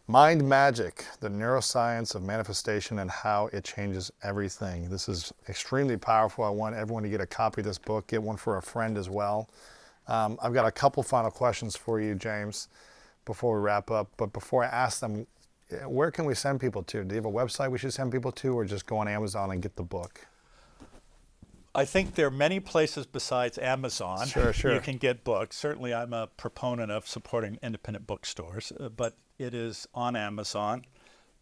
Mind Magic, the neuroscience of manifestation and how it changes everything. This is extremely powerful. I want everyone to get a copy of this book, get one for a friend as well. I've got a couple final questions for you, James, before we wrap up. But before I ask them, where can we send people to? Do you have a website we should send people to, or just go on Amazon and get the book? I think there are many places besides Amazon. Sure. You can get books. Certainly, I'm a proponent of supporting independent bookstores, but it is on Amazon.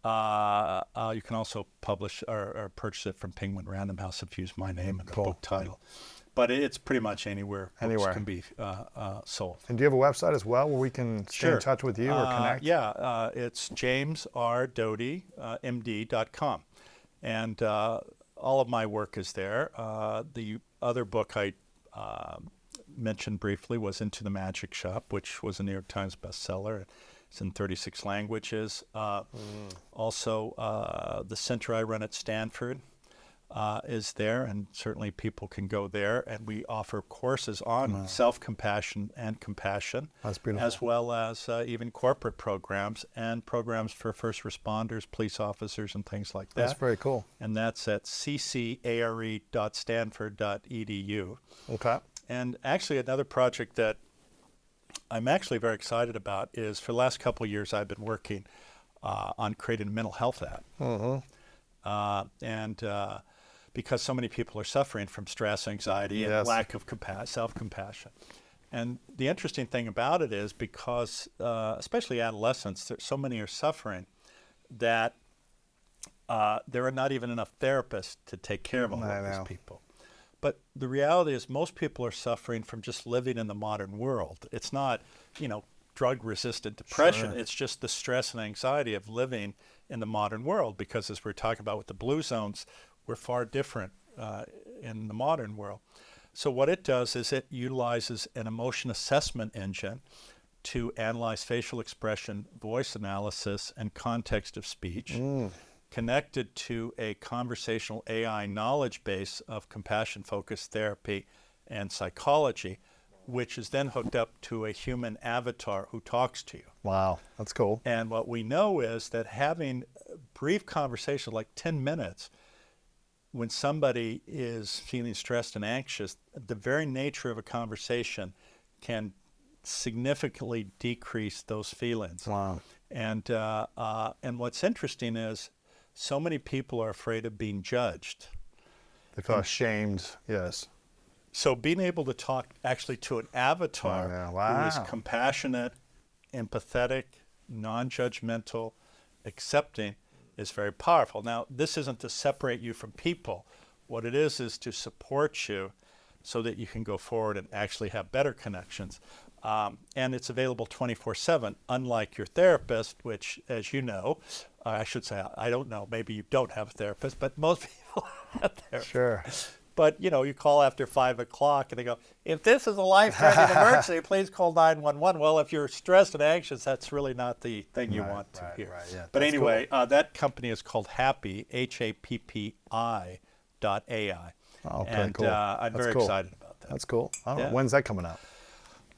You can also publish or purchase it from Penguin Random House if you use my name and the book title. but it's pretty much anywhere books Anywhere. can be sold. And do you have a website as well where we can stay in touch with you or connect? Yeah, it's jamesrdoty, md.com. And all of my work is there. The other book I mentioned briefly was Into the Magic Shop, which was a New York Times bestseller. It's in 36 languages. Also, the center I run at Stanford is there, and certainly people can go there. And we offer courses on self-compassion and compassion, That's beautiful. as well as even corporate programs and programs for first responders, police officers, and things like that. That's very cool. And that's at ccare.stanford.edu. Okay. And actually, another project that I'm actually very excited about is for the last couple of years I've been working on creating a mental health app. Because so many people are suffering from stress, anxiety, and Yes. lack of self-compassion. And the interesting thing about it is because, especially adolescents, so many are suffering that there are not even enough therapists to take care of all I of these know. people. But the reality is most people are suffering from just living in the modern world. It's not, drug-resistant depression. Sure. It's just the stress and anxiety of living in the modern world because as we're talking about with the blue zones, we're far different in the modern world. So what it does is it utilizes an emotion assessment engine to analyze facial expression, voice analysis, and context of speech, connected to a conversational AI knowledge base of compassion-focused therapy and psychology, which is then hooked up to a human avatar who talks to you. Wow, that's cool. And what we know is that having a brief conversation, like 10 minutes, when somebody is feeling stressed and anxious, the very nature of a conversation can significantly decrease those feelings. Wow. And what's interesting is so many people are afraid of being judged. They feel ashamed. Yes. So being able to talk actually to an avatar Oh, yeah. who is Wow. compassionate, empathetic, non-judgmental, accepting is very powerful. Now, this isn't to separate you from people. What it is to support you so that you can go forward and actually have better connections. And it's available 24/7, unlike your therapist, which, as you know, I should say, I don't know, maybe you don't have a therapist, but most people have therapists. Sure. But, you call after 5 o'clock and they go, if this is a life-threatening emergency, please call 911. Well, if you're stressed and anxious, that's really not the thing you want to hear. right, yeah. But That's anyway, that company is called Happy, HAPPI.ai. Oh, pretty and cool. I'm That's very cool. excited about that. That's cool. Oh, Yeah. When's that coming out?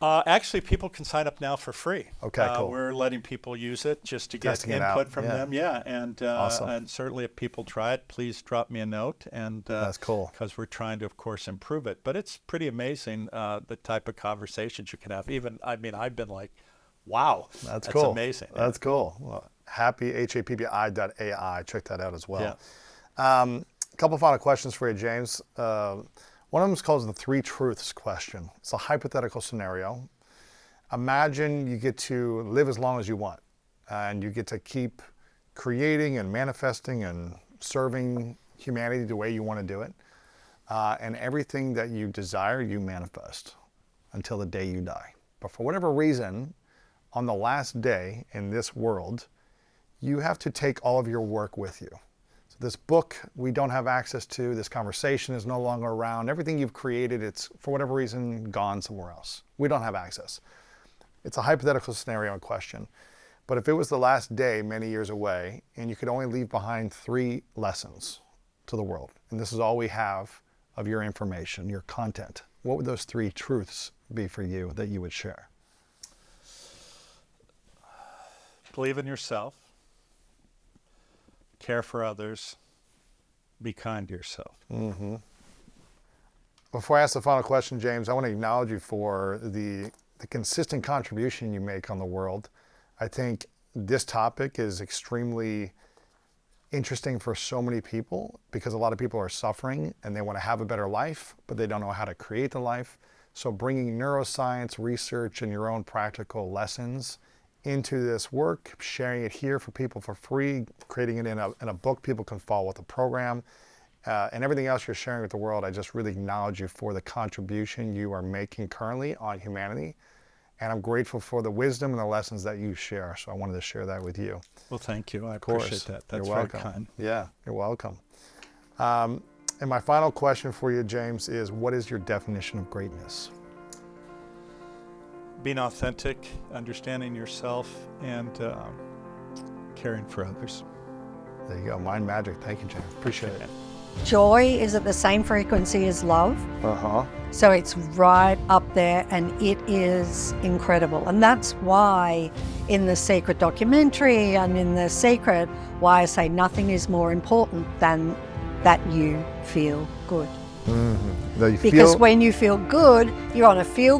Actually, people can sign up now for free. Okay, cool. We're letting people use it just to get Testing it out, input from yeah. them. Yeah, and Awesome. and certainly if people try it, please drop me a note. And That's cool. because we're trying to, of course, improve it. But it's pretty amazing the type of conversations you can have. I've been like, wow, That's cool. amazing. That's cool. Well, happy, HAPPI.ai. Check that out as well. Yeah. A couple final questions for you, James. One of them is called the 3 truths question. It's a hypothetical scenario. Imagine you get to live as long as you want, and you get to keep creating and manifesting and serving humanity the way you want to do it. And everything that you desire, you manifest until the day you die. But for whatever reason, on the last day in this world, you have to take all of your work with you. So this book we don't have access to, this conversation is no longer around. Everything you've created, it's for whatever reason gone somewhere else. We don't have access. It's a hypothetical scenario in question. But if it was the last day many years away and you could only leave behind 3 lessons to the world, and this is all we have of your information, your content, what would those 3 truths be for you that you would share? Believe in yourself. Care for others. Be kind to yourself. Before I ask the final question, James, I want to acknowledge you for the consistent contribution you make on the world. I think this topic is extremely interesting for so many people because a lot of people are suffering and they want to have a better life, but they don't know how to create the life. So bringing neuroscience research and your own practical lessons into this work, sharing it here for people for free, creating it in a book people can follow with the program, and everything else you're sharing with the world. I just really acknowledge you for the contribution you are making currently on humanity. And I'm grateful for the wisdom and the lessons that you share. So I wanted to share that with you. Well, thank you. I Of course. appreciate that. That's You're very welcome. kind. Yeah, you're welcome. And my final question for you, James, is what is your definition of greatness? Being authentic, understanding yourself, and caring for others. There you go. Mind magic. Thank you, James. Appreciate it. Joy is at the same frequency as love. Uh-huh. So it's right up there and it is incredible. And that's why in the Secret documentary and in The Secret, why I say nothing is more important than that you feel good. Mm-hmm. Because when you feel good, you're on a feel